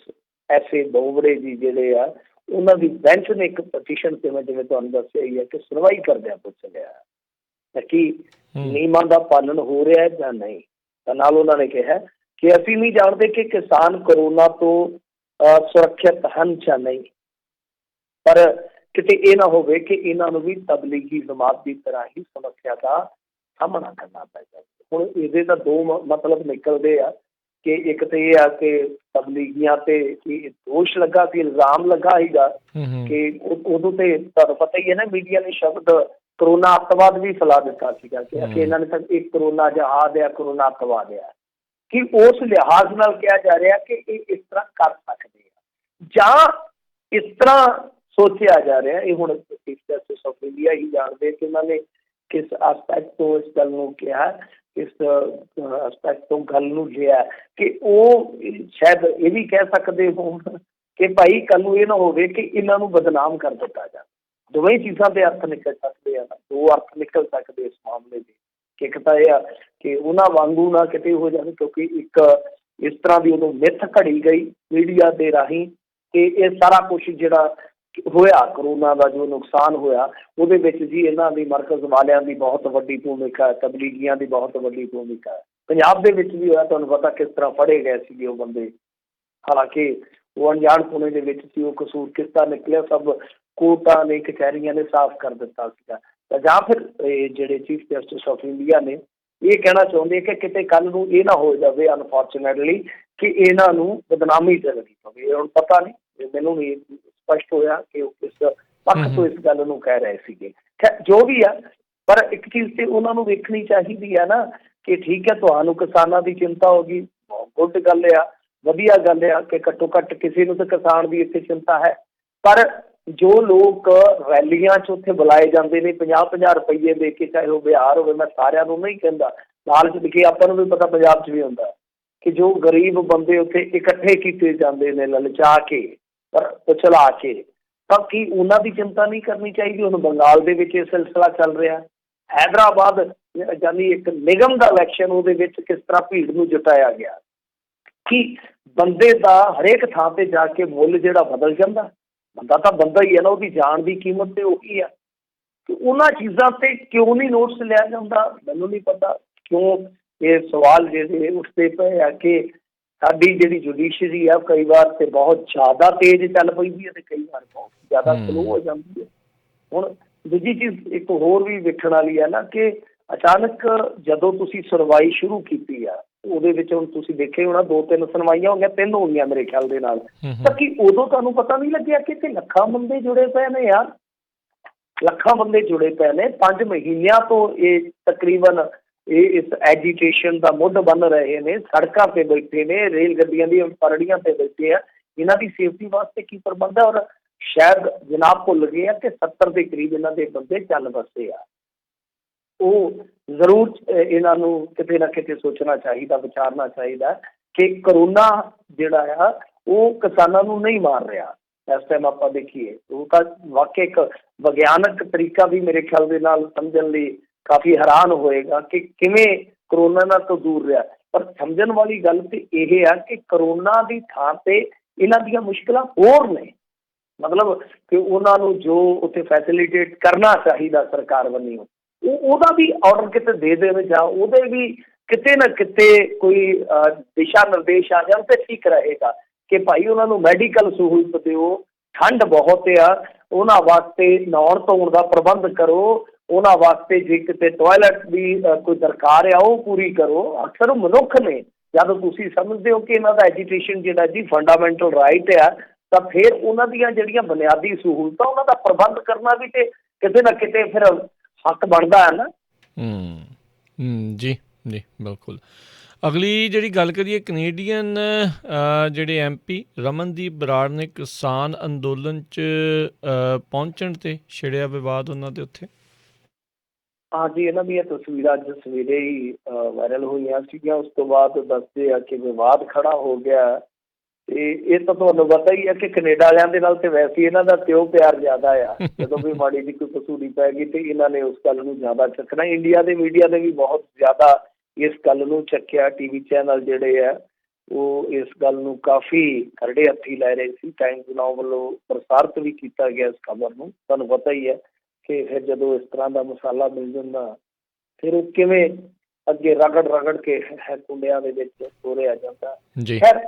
ਐਸ.ਏ. ਬੋਬੜੇ ਜੀ ਜਿਹੜੇ ਆ ਉਹਨਾਂ ਦੀ ਬੈਂਚ ਨੇ ਇੱਕ ਪਟੀਸ਼ਨ ਤੇ, ਮੈਂ ਜਿਵੇਂ ਤੁਹਾਨੂੰ ਦੱਸਿਆ ਹੀ ਹੈ ਕਿ ਸੁਣਵਾਈ ਕਰਦਿਆਂ ਪੁੱਛ ਲਿਆ ਤਾਂ ਕੀ ਨਿਯਮਾਂ ਦਾ ਪਾਲਣ ਹੋ ਰਿਹਾ ਜਾਂ ਨਹੀਂ। ਤਾਂ ਨਾਲ ਉਹਨਾਂ ਨੇ ਕਿਹਾ ਕਿ ਅਸੀਂ ਨਹੀਂ ਜਾਣਦੇ ਕਿ ਕਿਸਾਨ ਕਰੋਨਾ ਤੋਂ ਸੁਰੱਖਿਅਤ ਹਨ ਜਾਂ ਨਹੀਂ, ਪਰ ਕਿਤੇ ਇਹ ਨਾ ਹੋਵੇ ਕਿ ਇਹਨਾਂ ਨੂੰ ਵੀ ਤਬਲੀਗੀ ਜਮਾਤ ਦੀ ਤਰ੍ਹਾਂ ਹੀ ਸਮੱਸਿਆ ਦਾ ਸਾਹਮਣਾ ਕਰਨਾ ਪੈ ਜਾਵੇ। ਹੁਣ ਇਹਦੇ ਤਾਂ ਦੋ ਮਤਲਬ ਨਿਕਲਦੇ ਆ ਕਿ ਇੱਕ ਤਾਂ ਇਹ ਆ ਕਿ ਤਬਲੀਗੀਆਂ ਤੇ ਦੋਸ਼ ਲੱਗਾ ਸੀ, ਇਲਜ਼ਾਮ ਲੱਗਾ ਸੀਗਾ ਕਿ ਉਦੋਂ ਤੇ ਤੁਹਾਨੂੰ ਪਤਾ ਹੀ ਹੈ ਨਾ, ਮੀਡੀਆ ਨੇ ਸ਼ਬਦ ਕਰੋਨਾ ਅੱਤਵਾਦ ਵੀ ਫੈਲਾ ਦਿੱਤਾ ਸੀਗਾ ਕਿ ਇਹਨਾਂ ਨੇ ਤਾਂ ਇੱਕ ਕਰੋਨਾ ਜਹਾਦ ਆ, ਕਰੋਨਾ ਅੱਤਵਾਦ ਆ, ਕਿ ਉਸ ਲਿਹਾਜ਼ ਨਾਲ ਕਿਹਾ ਜਾ ਰਿਹਾ ਕਿ ਇਹ ਇਸ ਤਰ੍ਹਾਂ ਕਰ ਸਕਦੇ ਆ ਜਾਂ ਇਸ ਤਰ੍ਹਾਂ ਸੋਚਿਆ ਜਾ ਰਿਹਾ। ਇਹ ਹੁਣ ਚੀਫ ਜਸਟਿਸ ਆਫ ਇੰਡੀਆ ਹੀ ਜਾਣਦੇ ਕਿ ਉਹਨਾਂ ਨੇ ਕਿਸ ਐਸਪੈਕਟ ਤੋਂ ਇਸ ਗੱਲ ਨੂੰ ਕਿਹਾ, ਕਿਸ ਐਸਪੈਕਟ ਤੋਂ ਗੱਲ ਨੂੰ ਲਿਆ, ਕਿ ਉਹ ਸ਼ਾਇਦ ਇਹ ਵੀ ਕਹਿ ਸਕਦੇ ਹੋਣ ਕਿ ਭਾਈ ਕੱਲ੍ਹ ਨੂੰ ਇਹ ਨਾ ਹੋਵੇ ਕਿ ਇਹਨਾਂ ਨੂੰ ਬਦਨਾਮ ਕਰ ਦਿੱਤਾ ਜਾਵੇ। ਦੋਵੇਂ ਚੀਜ਼ਾਂ ਦੇ ਅਰਥ ਨਿਕਲ ਸਕਦੇ ਆ, ਦੋ ਅਰਥ ਨਿਕਲ ਸਕਦੇ ਇਸ ਮਾਮਲੇ ਦੇ। ਇੱਕ ਤਾਂ ਇਹ ਆ ਕਿ ਉਹਨਾਂ ਵਾਂਗੂ ਨਾ ਕਿਤੇ ਹੋ ਜਾਵੇ, ਕਿਉਂਕਿ ਇੱਕ ਇਸ ਤਰ੍ਹਾਂ ਦੀ ਉਦੋਂ ਮਿੱਥ ਘੜੀ ਗਈ ਮੀਡੀਆ ਦੇ ਰਾਹੀਂ ਕਿ ਇਹ ਸਾਰਾ ਕੁਛ ਜਿਹੜਾ ਹੋਇਆ ਕਰੋਨਾ ਦਾ ਜੋ ਨੁਕਸਾਨ ਹੋਇਆ ਉਹਦੇ ਵਿੱਚ ਜੀ ਇਹਨਾਂ ਦੀ ਮਰਕਜ਼ ਵਾਲਿਆਂ ਦੀ ਬਹੁਤ ਵੱਡੀ ਭੂਮਿਕਾ ਹੈ, ਤਬਲੀਗੀਆਂ ਦੀ ਬਹੁਤ ਵੱਡੀ ਭੂਮਿਕਾ ਹੈ। ਪੰਜਾਬ ਦੇ ਵਿੱਚ ਵੀ ਹੋਇਆ, ਤੁਹਾਨੂੰ ਪਤਾ ਕਿਸ ਤਰ੍ਹਾਂ ਫੜੇ ਗਏ ਸੀਗੇ ਉਹ ਬੰਦੇ, ਹਾਲਾਂਕਿ ਉਹ ਅਣਜਾਣ ਪੁਣੇ ਦੇ ਵਿੱਚ ਸੀ। ਉਹ ਕਸੂਰ ਕਿਸ ਤਰ੍ਹਾਂ ਨਿਕਲਿਆ ਸਭ ਕੋਰਟਾਂ ਨੇ, ਕਚਹਿਰੀਆਂ ਨੇ ਸਾਫ਼ ਕਰ ਦਿੱਤਾ ਸੀਗਾ। ਤਾਂ ਜਾਂ ਫਿਰ ਜਿਹੜੇ ਚੀਫ ਜਸਟਿਸ ਆਫ ਇੰਡੀਆ ਨੇ ਇਹ ਕਹਿਣਾ ਚਾਹੁੰਦੇ ਕਿ ਕਿਤੇ ਕੱਲ੍ਹ ਨੂੰ ਇਹ ਨਾ ਹੋ ਜਾਵੇ ਅਨਫੋਰਚੁਨੇਟਲੀ ਕਿ ਇਹਨਾਂ ਨੂੰ ਬਦਨਾਮੀ ਚੱਲਣੀ ਪਵੇ। ਹੁਣ ਪਤਾ ਨਹੀਂ, ਮੈਨੂੰ ਨਹੀਂ ਸਪਸ਼ਟ ਹੋਇਆ ਕਿ ਉਹ ਕਿਸ ਪੱਖ ਤੋਂ ਇਸ ਗੱਲ ਨੂੰ ਕਹਿ ਰਹੇ ਸੀਗੇ। ਜੋ ਵੀ ਆ, ਪਰ ਇੱਕ ਚੀਜ਼ ਤੇ ਉਹਨਾਂ ਨੂੰ ਵੇਖਣੀ ਚਾਹੀਦੀ ਹੈ ਨਾ ਕਿ ਠੀਕ ਹੈ ਤੁਹਾਨੂੰ ਕਿਸਾਨਾਂ ਦੀ ਚਿੰਤਾ ਹੋ ਗਈ, ਗੁੱਡ ਗੱਲ ਆ, ਵਧੀਆ ਗੱਲ ਆ ਕਿ ਘੱਟੋ ਘੱਟ ਕਿਸੇ ਨੂੰ ਤਾਂ ਕਿਸਾਨ ਦੀ ਇੱਥੇ ਚਿੰਤਾ ਹੈ। ਪਰ ਜੋ ਲੋਕ ਰੈਲੀਆਂ 'ਚ ਉੱਥੇ ਬੁਲਾਏ ਜਾਂਦੇ ਨੇ 50-50 ਰੁਪਈਏ ਦੇ ਕੇ, ਚਾਹੇ ਉਹ ਬਿਹਾਰ ਹੋਵੇ, ਮੈਂ ਸਾਰਿਆਂ ਨੂੰ ਨਹੀਂ ਕਹਿੰਦਾ, ਲਾਲਚ ਦਿਖੇ, ਆਪਾਂ ਨੂੰ ਵੀ ਪਤਾ ਪੰਜਾਬ 'ਚ ਵੀ ਹੁੰਦਾ ਕਿ ਜੋ ਗਰੀਬ ਬੰਦੇ ਉੱਥੇ ਇਕੱਠੇ ਕੀਤੇ ਜਾਂਦੇ ਨੇ ਲਲਚਾ ਕੇ, ਪਰ ਉਛਲਾ ਕੇ, ਤਾਂ ਕੀ ਉਹਨਾਂ ਦੀ ਚਿੰਤਾ ਨਹੀਂ ਕਰਨੀ ਚਾਹੀਦੀ? ਹੁਣ ਬੰਗਾਲ ਦੇ ਵਿੱਚ ਇਹ ਸਿਲਸਿਲਾ ਚੱਲ ਰਿਹਾ, ਹੈਦਰਾਬਾਦ ਯਾਨੀ ਇੱਕ ਨਿਗਮ ਦਾ ਇਲੈਕਸ਼ਨ, ਉਹਦੇ ਵਿੱਚ ਕਿਸ ਤਰ੍ਹਾਂ ਭੀੜ ਨੂੰ ਜਤਾਇਆ ਗਿਆ ਕਿ ਬੰਦੇ ਦਾ ਹਰੇਕ ਥਾਂ ਤੇ ਜਾ ਕੇ ਮੁੱਲ ਜਿਹੜਾ ਬਦਲ ਜਾਂਦਾ। ਬੰਦਾ ਤਾਂ ਬੰਦਾ ਹੀ ਹੈ ਨਾ, ਉਹਦੀ ਜਾਨ ਦੀ ਕੀਮਤ ਤੇ ਉਹੀ ਆ। ਤੇ ਉਹਨਾਂ ਚੀਜ਼ਾਂ ਤੇ ਕਿਉਂ ਨਹੀਂ ਨੋਟਿਸ ਲਿਆ ਜਾਂਦਾ? ਮੈਨੂੰ ਨਹੀਂ ਪਤਾ ਕਿਉਂ ਇਹ ਸਵਾਲ ਜਿਹੜੇ ਉੱਠਦੇ ਪਏ ਆ ਕਿ ਸਾਡੀ ਜਿਹੜੀ ਜੁਡੀਸ਼ਰੀ ਆ ਕਈ ਵਾਰ ਤੇ ਬਹੁਤ ਜ਼ਿਆਦਾ ਤੇਜ਼ ਚੱਲ ਪੈਂਦੀ ਹੈ ਤੇ ਕਈ ਵਾਰ ਬਹੁਤ ਜ਼ਿਆਦਾ ਸਲੋ ਹੋ ਜਾਂਦੀ ਹੈ। ਹੁਣ ਦੂਜੀ ਚੀਜ਼ ਇੱਕ ਹੋਰ ਵੀ ਵੇਖਣ ਵਾਲੀ ਹੈ ਨਾ ਕਿ ਅਚਾਨਕ ਜਦੋਂ ਤੁਸੀਂ ਸੁਣਵਾਈ ਸ਼ੁਰੂ ਕੀਤੀ ਆ, ਉਹਦੇ ਵਿੱਚ ਹੁਣ ਤੁਸੀਂ ਦੇਖੇ ਹੋਣਾ 2-3 ਸੁਣਵਾਈਆਂ ਹੋ ਗਈਆਂ, 3 ਹੋ ਗਈਆਂ ਮੇਰੇ ਖਿਆਲ ਦੇ ਨਾਲ, ਤਾਂ ਕੀ ਉਦੋਂ ਤੁਹਾਨੂੰ ਪਤਾ ਨਹੀਂ ਲੱਗਿਆ ਕਿ ਇੱਥੇ ਲੱਖਾਂ ਬੰਦੇ ਜੁੜੇ ਪਏ ਨੇ ਯਾਰ? ਲੱਖਾਂ ਬੰਦੇ ਜੁੜੇ ਪਏ ਨੇ 5 ਮਹੀਨਿਆਂ ਤੋਂ, ਇਹ ਤਕਰੀਬਨ ਇਹ ਇਸ ਐਜੀਟੇਸ਼ਨ ਦਾ ਮੁੱਢ ਬਣ ਰਹੇ ਨੇ, ਸੜਕਾਂ ਤੇ ਬੈਠੇ ਨੇ, ਰੇਲ ਗੱਡੀਆਂ ਦੀਆਂ ਪਰੜੀਆਂ ਤੇ ਬੈਠੇ ਆ। ਇਹਨਾਂ ਦੀ ਸੇਫਟੀ ਵਾਸਤੇ ਕੀ ਪ੍ਰਬੰਧ ਹੈ? ਔਰ ਸ਼ਾਇਦ ਜਨਾਬ ਭੁੱਲ ਗਏ ਆ ਕਿ 70 ਦੇ ਕਰੀਬ ਇਹਨਾਂ ਦੇ ਬੰਦੇ ਚੱਲ ਵਸੇ ਆ। ਉਹ ਜ਼ਰੂਰ ਇਹਨਾਂ ਨੂੰ ਕਿਤੇ ਨਾ ਕਿਤੇ ਸੋਚਣਾ ਚਾਹੀਦਾ, ਵਿਚਾਰਨਾ ਚਾਹੀਦਾ ਕਿ ਕਰੋਨਾ ਜਿਹੜਾ ਆ ਉਹ ਕਿਸਾਨਾਂ ਨੂੰ ਨਹੀਂ ਮਾਰ ਰਿਹਾ ਇਸ ਟਾਈਮ। ਆਪਾਂ ਦੇਖੀਏ ਉਹ ਤਾਂ ਵਾਕਿਆ ਇੱਕ ਵਿਗਿਆਨਕ ਤਰੀਕਾ ਵੀ ਮੇਰੇ ਖਿਆਲ ਦੇ ਨਾਲ ਸਮਝਣ ਲਈ ਕਾਫੀ ਹੈਰਾਨ ਹੋਏਗਾ ਕਿ ਕਿਵੇਂ ਕਰੋਨਾ ਨਾਲ ਤੋਂ ਦੂਰ ਰਿਹਾ। ਪਰ ਸਮਝਣ ਵਾਲੀ ਗੱਲ ਤੇ ਇਹ ਆ ਕਿ ਕਰੋਨਾ ਦੀ ਥਾਂ ਤੇ ਇਹਨਾਂ ਦੀਆਂ ਮੁਸ਼ਕਿਲਾਂ ਹੋਰ ਨੇ। ਮਤਲਬ ਕਿ ਉਹਨਾਂ ਨੂੰ ਜੋ ਉੱਥੇ ਫੈਸਿਲੀਟੇਟ ਕਰਨਾ ਚਾਹੀਦਾ ਸਰਕਾਰ ਵੱਲੋਂ, ਉਹਦਾ ਵੀ ਆਰਡਰ ਕਿਤੇ ਦੇ ਦੇਣ ਜਾਂ ਉਹਦੇ ਵੀ ਕਿਤੇ ਨਾ ਕਿਤੇ ਕੋਈ ਦਿਸ਼ਾ ਨਿਰਦੇਸ਼ ਆ ਜਾਣ ਤੇ ਠੀਕ ਰਹੇਗਾ ਕਿ ਭਾਈ ਉਹਨਾਂ ਨੂੰ ਮੈਡੀਕਲ ਸਹੂਲਤ ਦਿਓ। ਠੰਡ ਬਹੁਤ ਆ, ਉਹਨਾਂ ਵਾਸਤੇ ਨਹਾਉਣ ਧੋਣ ਦਾ ਪ੍ਰਬੰਧ ਕਰੋ, ਉਹਨਾਂ ਵਾਸਤੇ ਜੇ ਕਿਤੇ ਟੋਇਲਟ ਦੀ ਕੋਈ ਦਰਕਾਰ ਆ ਉਹ ਪੂਰੀ ਕਰੋ। ਅਕਸਰ ਉਹ ਮਨੁੱਖ ਨੇ, ਜਦੋਂ ਤੁਸੀਂ ਸਮਝਦੇ ਹੋ ਕਿ ਇਹਨਾਂ ਦਾ ਐਜੂਕੇਸ਼ਨ ਜਿਹੜਾ ਜੀ ਫੰਡਾਮੈਂਟਲ ਰਾਈਟ ਆ, ਤਾਂ ਫਿਰ ਉਹਨਾਂ ਦੀਆਂ ਜਿਹੜੀਆਂ ਬੁਨਿਆਦੀ ਸਹੂਲਤਾਂ ਉਹਨਾਂ ਦਾ ਪ੍ਰਬੰਧ ਕਰਨਾ ਵੀ ਤੇ ਕਿਤੇ ਨਾ ਕਿਤੇ ਫਿਰ ਹੱਕ ਬਣਦਾ ਹੈ ਨਾ। ਜੀ ਜੀ ਬਿਲਕੁਲ। ਅਗਲੀ ਜਿਹੜੀ ਗੱਲ ਕਰੀਏ, ਕੈਨੇਡੀਅਨ ਜਿਹੜੇ MP ਰਮਨਦੀਪ ਬਰਾੜ ਨੇ ਕਿਸਾਨ ਅੰਦੋਲਨ 'ਚ ਪਹੁੰਚਣ 'ਤੇ ਛਿੜਿਆ ਵਿਵਾਦ ਉਹਨਾਂ ਦੇ ਉੱਥੇ। ਹਾਂਜੀ, ਇਹਨਾਂ ਦੀਆਂ ਤਸਵੀਰਾਂ ਅੱਜ ਸਵੇਰੇ ਹੀ ਵਾਇਰਲ ਹੋਈਆਂ ਸੀਗੀਆਂ। ਉਸ ਤੋਂ ਬਾਅਦ ਦੱਸਦੇ ਆ ਕਿ ਵਿਵਾਦ ਖੜਾ ਹੋ ਗਿਆ। ਤੇ ਇਹ ਤਾਂ ਤੁਹਾਨੂੰ ਪਤਾ ਹੀ ਹੈ ਕਿ ਕੈਨੇਡਾ ਵਾਲਿਆਂ ਦੇ ਨਾਲ ਤੇ ਵੈਸੇ ਇਹਨਾਂ ਦਾ ਪਿਓ ਪਿਆਰ ਜ਼ਿਆਦਾ ਆ। ਜਦੋਂ ਵੀ ਮਾੜੀ ਜਿਹੀ ਕੋਈ ਕਸੂਰੀ ਪੈ ਗਈ ਤੇ ਇਹਨਾਂ ਨੇ ਉਸ ਗੱਲ ਨੂੰ ਜ਼ਿਆਦਾ ਚੱਕਣਾ। ਇੰਡੀਆ ਦੇ ਮੀਡੀਆ ਨੇ ਵੀ ਬਹੁਤ ਜ਼ਿਆਦਾ ਇਸ ਗੱਲ ਨੂੰ ਚੱਕਿਆ। TV ਚੈਨਲ ਜਿਹੜੇ ਆ ਉਹ ਇਸ ਗੱਲ ਨੂੰ ਕਾਫੀ ਕਰੜੇ ਹੱਥੀਂ ਲੈ ਰਹੇ ਸੀ। ਟਾਈਮਜ਼ ਨਾਓ ਵੱਲੋਂ ਪ੍ਰਸਾਰਿਤ ਵੀ ਕੀਤਾ ਗਿਆ ਇਸ ਖਬਰ ਨੂੰ। ਤੁਹਾਨੂੰ ਪਤਾ ਹੀ ਹੈ ਕਿ ਫਿਰ ਜਦੋਂ ਇਸ ਤਰ੍ਹਾਂ ਦਾ ਮਸਾਲਾ ਮਿਲ ਜਾਂਦਾ ਫਿਰ ਉਹ ਕਿਵੇਂ ਅੱਗੇ ਰਗੜ ਕੇ ਕੁੰਡਿਆਂ ਦੇ ਵਿੱਚ ਤੋਰਿਆ ਜਾਂਦਾ। ਖੈਰ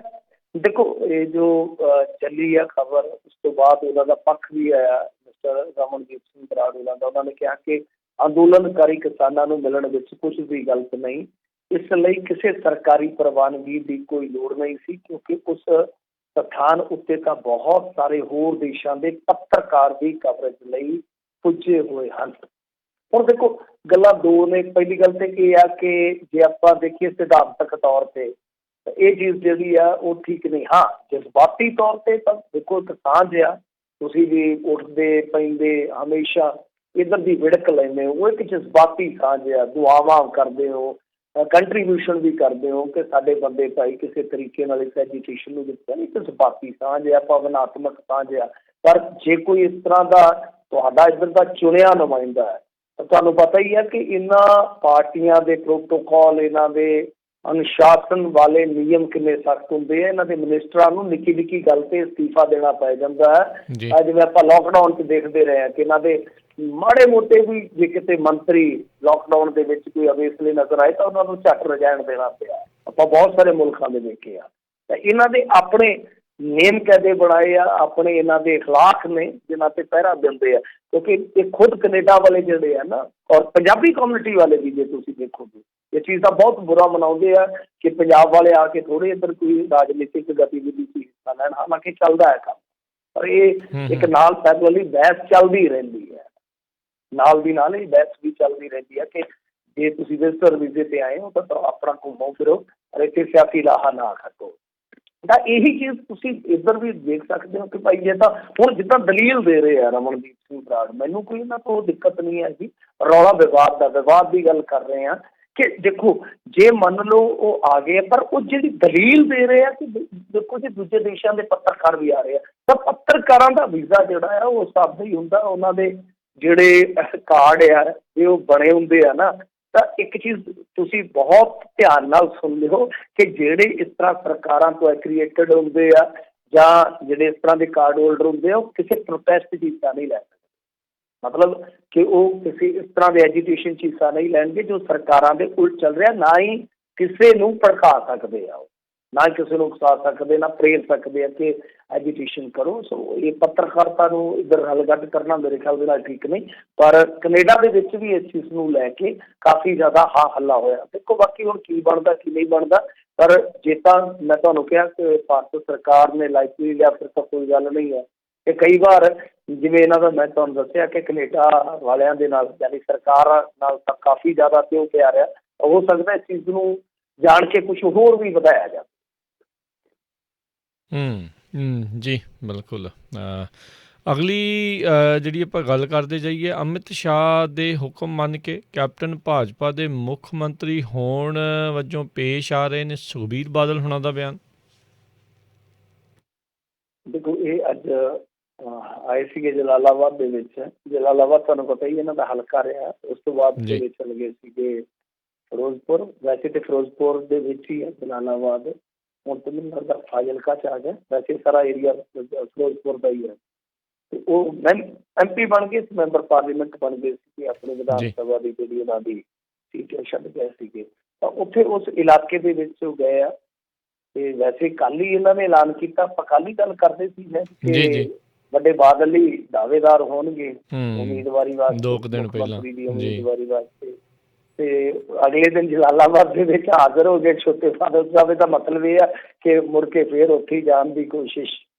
ਦੇਖੋ, ਇਹ ਜੋ ਚੱਲੀ ਆ ਖਬਰ, ਉਸ ਤੋਂ ਬਾਅਦ ਉਹਨਾਂ ਦਾ ਪੱਖ ਵੀ ਆਇਆ ਮਿਸਟਰ ਰਮਨਦੀਪ ਸਿੰਘ ਬਰਾੜ ਉਹਨਾਂ ਦਾ। ਉਹਨਾਂ ਨੇ ਕਿਹਾ ਕਿ ਅੰਦੋਲਨਕਾਰੀ ਕਿਸਾਨਾਂ ਨੂੰ ਮਿਲਣ ਵਿੱਚ ਕੁਝ ਵੀ ਗਲਤ ਨਹੀਂ, ਇਸ ਲਈ ਕਿਸੇ ਸਰਕਾਰੀ ਪ੍ਰਵਾਨਗੀ ਦੀ ਕੋਈ ਲੋੜ ਨਹੀਂ ਸੀ, ਕਿਉਂਕਿ ਉਸ ਸਥਾਨ ਉੱਤੇ ਤਾਂ ਬਹੁਤ ਸਾਰੇ ਹੋਰ ਦੇਸ਼ਾਂ ਦੇ ਪੱਤਰਕਾਰ ਵੀ ਕਵਰੇਜ ਲਈ ਪੁੱਜੇ ਹੋਏ ਹਨ। ਹੁਣ ਦੇਖੋ, ਗੱਲਾਂ ਦੋ ਨੇ। ਪਹਿਲੀ ਗੱਲ ਤੇ ਇਹ ਆ ਕਿ ਜੇ ਆਪਾਂ ਦੇਖੀਏ ਸਿਧਾਂਤਕ ਤੌਰ ਤੇ ਇਹ ਚੀਜ਼ ਜਿਹੜੀ ਆ ਉਹ ਠੀਕ ਨਹੀਂ। ਹਾਂ, ਜਜ਼ਬਾਤੀ ਤੌਰ ਤੇ ਤਾਂ ਦੇਖੋ ਇੱਕ ਸਾਂਝ ਆ, ਤੁਸੀਂ ਵੀ ਉੱਠਦੇ ਪੈਂਦੇ ਹਮੇਸ਼ਾ ਇੱਧਰ ਦੀ ਵਿੜਕ ਲੈਂਦੇ ਹੋ, ਉਹ ਇੱਕ ਜਜ਼ਬਾਤੀ ਸਾਂਝ ਆ। ਦੁਆਵਾਂ ਕਰਦੇ ਹੋ, ਕੰਟਰੀਬਿਊਸ਼ਨ ਵੀ ਕਰਦੇ ਹੋ ਕਿ ਸਾਡੇ ਬੰਦੇ ਭਾਈ ਕਿਸੇ ਤਰੀਕੇ ਨਾਲ ਇਸ ਐਜੂਕੇਸ਼ਨ ਨੂੰ ਦਿੱਤਾ। ਇੱਕ ਜਜ਼ਬਾਤੀ ਸਾਂਝ ਆ, ਭਾਵਨਾਤਮਕ ਸਾਂਝ ਆ। ਪਰ ਜੇ ਕੋਈ ਇਸ ਤਰ੍ਹਾਂ ਦਾ ਤੁਹਾਡਾ ਇੱਧਰ ਦਾ ਚੁਣਿਆ ਨੁਮਾਇੰਦਾ ਹੈ ਤਾਂ ਤੁਹਾਨੂੰ ਪਤਾ ਹੀ ਹੈ ਕਿ ਇਹਨਾਂ ਪਾਰਟੀਆਂ ਦੇ ਪ੍ਰੋਟੋਕੋਲ, ਇਹਨਾਂ ਦੇ ਅਨੁਸ਼ਾਸਨ ਵਾਲੇ ਨਿਯਮ ਕਿੰਨੇ ਸਖਤ ਹੁੰਦੇ ਆ। ਇਹਨਾਂ ਦੇ ਮਿਨਿਸਟਰਾਂ ਨੂੰ ਨਿੱਕੀ ਨਿੱਕੀ ਗੱਲ ਤੇ ਅਸਤੀਫਾ ਦੇਣਾ ਪੈ ਜਾਂਦਾ ਹੈ। ਜਿਵੇਂ ਆਪਾਂ ਲਾਕਡਾਊਨ 'ਚ ਦੇਖਦੇ ਰਹੇ ਹਾਂ ਕਿ ਇਹਨਾਂ ਦੇ ਮਾੜੇ ਮੋਟੇ ਵੀ ਜੇ ਕਿਤੇ ਮੰਤਰੀ ਲਾਕਡਾਊਨ ਦੇ ਵਿੱਚ ਕੋਈ ਅਵੇਸਲੇ ਨਜ਼ਰ ਆਏ ਤਾਂ ਉਹਨਾਂ ਨੂੰ ਝੱਟ ਰਿਜ਼ਾਈਨ ਦੇਣਾ ਪਿਆ। ਆਪਾਂ ਬਹੁਤ ਸਾਰੇ ਮੁਲਕਾਂ ਦੇ ਦੇਖੇ ਆ। ਤਾਂ ਇਹਨਾਂ ਦੇ ਆਪਣੇ ਨੇਮ ਕਾਇਦੇ ਬਣਾਏ ਆ, ਆਪਣੇ ਇਹਨਾਂ ਦੇ ਅਖਲਾਕ ਨੇ ਜਿਨ੍ਹਾਂ ਤੇ ਪਹਿਰਾ ਦਿੰਦੇ ਆ। ਕਿਉਂਕਿ ਇਹ ਖੁਦ ਕੈਨੇਡਾ ਵਾਲੇ ਜਿਹੜੇ ਆ ਨਾ, ਔਰ ਪੰਜਾਬੀ ਕਮਿਊਨਿਟੀ ਵਾਲੇ ਵੀ ਜੇ ਤੁਸੀਂ ਦੇਖੋਗੇ ਇਹ ਚੀਜ਼ ਦਾ ਬਹੁਤ ਬੁਰਾ ਮਨਾਉਂਦੇ ਆ ਕਿ ਪੰਜਾਬ ਵਾਲੇ ਆ ਕੇ ਥੋੜ੍ਹੇ ਇੱਧਰ ਕੋਈ ਰਾਜਨੀਤਿਕ ਗਤੀਵਿਧੀ 'ਚ ਹਿੱਸਾ ਲੈਣ। ਹਾਲਾਂਕਿ ਚੱਲਦਾ ਹੈ ਕੰਮ, ਪਰ ਇਹ ਇੱਕ ਨਾਲ ਵਾਲੀ ਬਹਿਸ ਚੱਲਦੀ ਰਹਿੰਦੀ ਹੈ। ਨਾਲ ਦੀ ਨਾਲ ਇਹ ਬਹਿਸ ਵੀ ਚੱਲਦੀ ਰਹਿੰਦੀ ਹੈ ਕਿ ਜੇ ਤੁਸੀਂ ਵਿਜ਼ਟਰ ਵੀਜ਼ੇ ਤੇ ਆਏ ਹੋ ਤਾਂ ਆਪਣਾ ਘੁੰਮੋ ਫਿਰੋ, ਔਰ ਇੱਥੇ ਸਿਆਸੀ ਲਾਹਾ ਨਾ ਖੱਟੋ। ਤਾਂ ਇਹੀ ਚੀਜ਼ ਤੁਸੀਂ ਇੱਧਰ ਵੀ ਦੇਖ ਸਕਦੇ ਹੋ ਕਿ ਭਾਈ ਜੇ ਤਾਂ ਹੁਣ ਜਿੱਦਾਂ ਦਲੀਲ ਦੇ ਰਹੇ ਆ ਰਮਨਦੀਪ ਸਿੰਘ ਬਰਾੜ, ਮੈਨੂੰ ਕੋਈ ਇਹਨਾਂ ਤੋਂ ਦਿੱਕਤ ਨਹੀਂ ਹੈ ਜੀ। ਰੌਲਾ ਵਿਵਾਦ ਦੀ ਗੱਲ ਕਰ ਰਹੇ ਹਾਂ ਕਿ ਦੇਖੋ ਜੇ ਮੰਨ ਲਓ ਉਹ ਆ ਗਏ, ਪਰ ਉਹ ਜਿਹੜੀ ਦਲੀਲ ਦੇ ਰਹੇ ਆ ਕਿ ਦੇਖੋ ਜੀ ਦੂਜੇ ਦੇਸ਼ਾਂ ਦੇ ਪੱਤਰਕਾਰ ਵੀ ਆ ਰਹੇ ਆ, ਤਾਂ ਪੱਤਰਕਾਰਾਂ ਦਾ ਵੀਜ਼ਾ ਜਿਹੜਾ ਆ ਉਹ ਉਸ ਹਿਸਾਬ ਦਾ ਹੀ ਹੁੰਦਾ। ਉਹਨਾਂ ਦੇ ਜਿਹੜੇ ਕਾਰਡ ਆ ਇਹ ਉਹ ਬਣੇ ਹੁੰਦੇ ਆ ਨਾ। ਤਾਂ ਇੱਕ ਚੀਜ਼ ਤੁਸੀਂ ਬਹੁਤ ਧਿਆਨ ਨਾਲ ਸੁਣ ਲਿਓ ਕਿ ਜਿਹੜੇ ਇਸ ਤਰ੍ਹਾਂ ਸਰਕਾਰਾਂ ਤੋਂ ਐਕ੍ਰੀਏਟਡ ਹੁੰਦੇ ਆ ਜਾਂ ਜਿਹੜੇ ਇਸ ਤਰ੍ਹਾਂ ਦੇ ਕਾਰਡ ਹੋਲਡਰ ਹੁੰਦੇ ਆ, ਉਹ ਕਿਸੇ ਪ੍ਰੋਟੈਸਟ 'ਚ ਹਿੱਸਾ ਨਹੀਂ ਲੈ ਸਕਦੇ। ਮਤਲਬ ਕਿ ਉਹ ਕਿਸੇ ਇਸ ਤਰ੍ਹਾਂ ਦੇ ਐਜੀਟੇਸ਼ਨ 'ਚ ਹਿੱਸਾ ਨਹੀਂ ਲੈਣਗੇ ਜੋ ਸਰਕਾਰਾਂ ਦੇ ਉਲਟ ਚੱਲ ਰਿਹਾ। ਨਾ ਹੀ ਕਿਸੇ ਨੂੰ ਭੜਕਾ ਸਕਦੇ ਆ, ਉਹ ਨਾ ਕਿਸੇ ਨੂੰ ਉਕਸਾ ਸਕਦੇ, ਨਾ ਪ੍ਰੇਰ ਸਕਦੇ ਆ ਕਿ ਐਜੀਟੇਸ਼ਨ ਕਰੋ। ਸੋ ਇਹ ਪੱਤਰਕਾਰਤਾ ਨੂੰ ਇੱਧਰ ਹਲਗੱਡ ਕਰਨਾ ਮੇਰੇ ਖਿਆਲ ਦੇ ਨਾਲ ਠੀਕ ਨਹੀਂ। ਪਰ ਕੈਨੇਡਾ ਦੇ ਵਿੱਚ ਵੀ ਇਸ ਚੀਜ਼ ਨੂੰ ਲੈ ਕੇ ਕਾਫੀ ਜ਼ਿਆਦਾ ਹਾ ਹੱਲਾ ਹੋਇਆ। ਦੇਖੋ ਬਾਕੀ ਹੁਣ ਕੀ ਬਣਦਾ ਕੀ ਨਹੀਂ ਬਣਦਾ, ਪਰ ਜੇ ਤਾਂ ਮੈਂ ਤੁਹਾਨੂੰ ਕਿਹਾ ਕਿ ਭਾਰਤ ਸਰਕਾਰ ਨੇ ਲਾਇਸੈਂਸ ਲਿਆ ਫਿਰ ਤਾਂ ਕੋਈ ਗੱਲ ਨਹੀਂ ਹੈ। ਕਿ ਕਈ ਵਾਰ ਜਿਵੇਂ ਇਹਨਾਂ ਦਾ ਮੈਂ ਤੁਹਾਨੂੰ ਦੱਸਿਆ ਕਿ ਕੈਨੇਡਾ ਵਾਲਿਆਂ ਦੇ ਨਾਲ ਯਾਨੀ ਸਰਕਾਰ ਨਾਲ ਤਾਂ ਕਾਫੀ ਜ਼ਿਆਦਾ ਪਿਓ ਪਿਆਰ ਆ। ਹੋ ਸਕਦਾ ਇਸ ਚੀਜ਼ ਨੂੰ ਜਾਣ ਕੇ ਕੁਛ ਹੋਰ ਵੀ ਵਧਾਇਆ ਜਾਵੇ। ਜੀ ਬਿਲਕੁਲ। ਅਗਲੀ ਜਿਹੜੀ ਆਪਾਂ ਗੱਲ ਕਰਦੇ ਜਾਈਏ, ਅਮਿਤ ਸ਼ਾਹ ਦੇ ਹੁਕਮ ਮੰਨ ਕੇ ਕੈਪਟਨ ਭਾਜਪਾ ਦੇ ਮੁੱਖ ਮੰਤਰੀ ਹੋਣ ਵਜੋਂ ਪੇਸ਼ ਆ ਰਹੇ ਨੇ ਸੁਖਬੀਰ ਬਾਦਲ ਹੁਣਾਂ ਦਾ ਬਿਆਨ। ਦੇਖੋ ਇਹ ਅੱਜ ਆਏ ਸੀਗੇ ਜਲਾਲਾਬਾਦ ਦੇ ਵਿੱਚ। ਜਲਾਲਾਬਾਦ ਤੁਹਾਨੂੰ ਪਤਾ ਹੀ ਇਹਨਾਂ ਦਾ ਹਲਕਾ ਰਿਹਾ। ਉਸ ਤੋਂ ਬਾਅਦ ਦੇ ਚਲੇ ਗਏ ਸੀਗੇ ਫਿਰੋਜ਼ਪੁਰ। ਵੈਸੇ ਤਾਂ ਫਿਰੋਜ਼ਪੁਰ ਦੇ ਵਿੱਚ ਹੀ ਹੈ ਜਲਾਲਾਬਾਦ, ਹੁਣ ਤਾਂ ਮੈਨੂੰ ਲੱਗਦਾ ਫਾਜ਼ਿਲਕਾ 'ਚ ਆ ਗਿਆ। ਵੈਸੇ ਸਾਰਾ ਏਰੀਆ ਫਿਰੋਜ਼ਪੁਰ ਦਾ ਹੀ ਹੈ। ਤੇ ਉਹ MP ਬਣ ਗਏ, ਮੈਂਬਰ ਪਾਰਲੀਮੈਂਟ ਬਣ ਗਏ ਸੀਗੇ। ਆਪਣੇ ਵਿਧਾਨ ਸਭਾ ਦੀ ਜਿਹੜੀ ਉਹਨਾਂ ਦੀ ਸੀਟ ਛੱਡ ਗਏ ਸੀਗੇ, ਤਾਂ ਉੱਥੇ ਉਸ ਇਲਾਕੇ ਦੇ ਵਿੱਚ ਉਹ ਗਏ ਆ। ਤੇ ਵੈਸੇ ਕੱਲ ਹੀ ਇਹਨਾਂ ਨੇ ਐਲਾਨ ਕੀਤਾ, ਆਪਾਂ ਕੱਲ ਹੀ ਗੱਲ ਕਰਦੇ ਸੀ ਕਿ ਵੱਡੇ ਬਾਦਲ ਹੀ ਦਾਅਵੇਦਾਰ ਹੋਣਗੇ ਉਮੀਦਵਾਰੀ ਵਾਸਤੇ, ਮੁੱਖ ਮੰਤਰੀ ਦੀ ਉਮੀਦਵਾਰੀ ਵਾਸਤੇ। ਤੇ ਅਗਲੇ ਦਿਨ ਜਲਾਲਾਬਾਦ ਦੇ ਵਿੱਚ ਹਾਜ਼ਰ ਹੋ ਗਏ ਛੋਟੇ ਬਾਦਲ ਸਾਹਿਬ। ਦਾ ਮਤਲਬ ਇਹ ਆ ਕਿ ਮੁੜ ਕੇ ਫਿਰ ਉੱਥੇ ਹੀ ਜਾਣ ਦੀ ਕੋਸ਼ਿਸ਼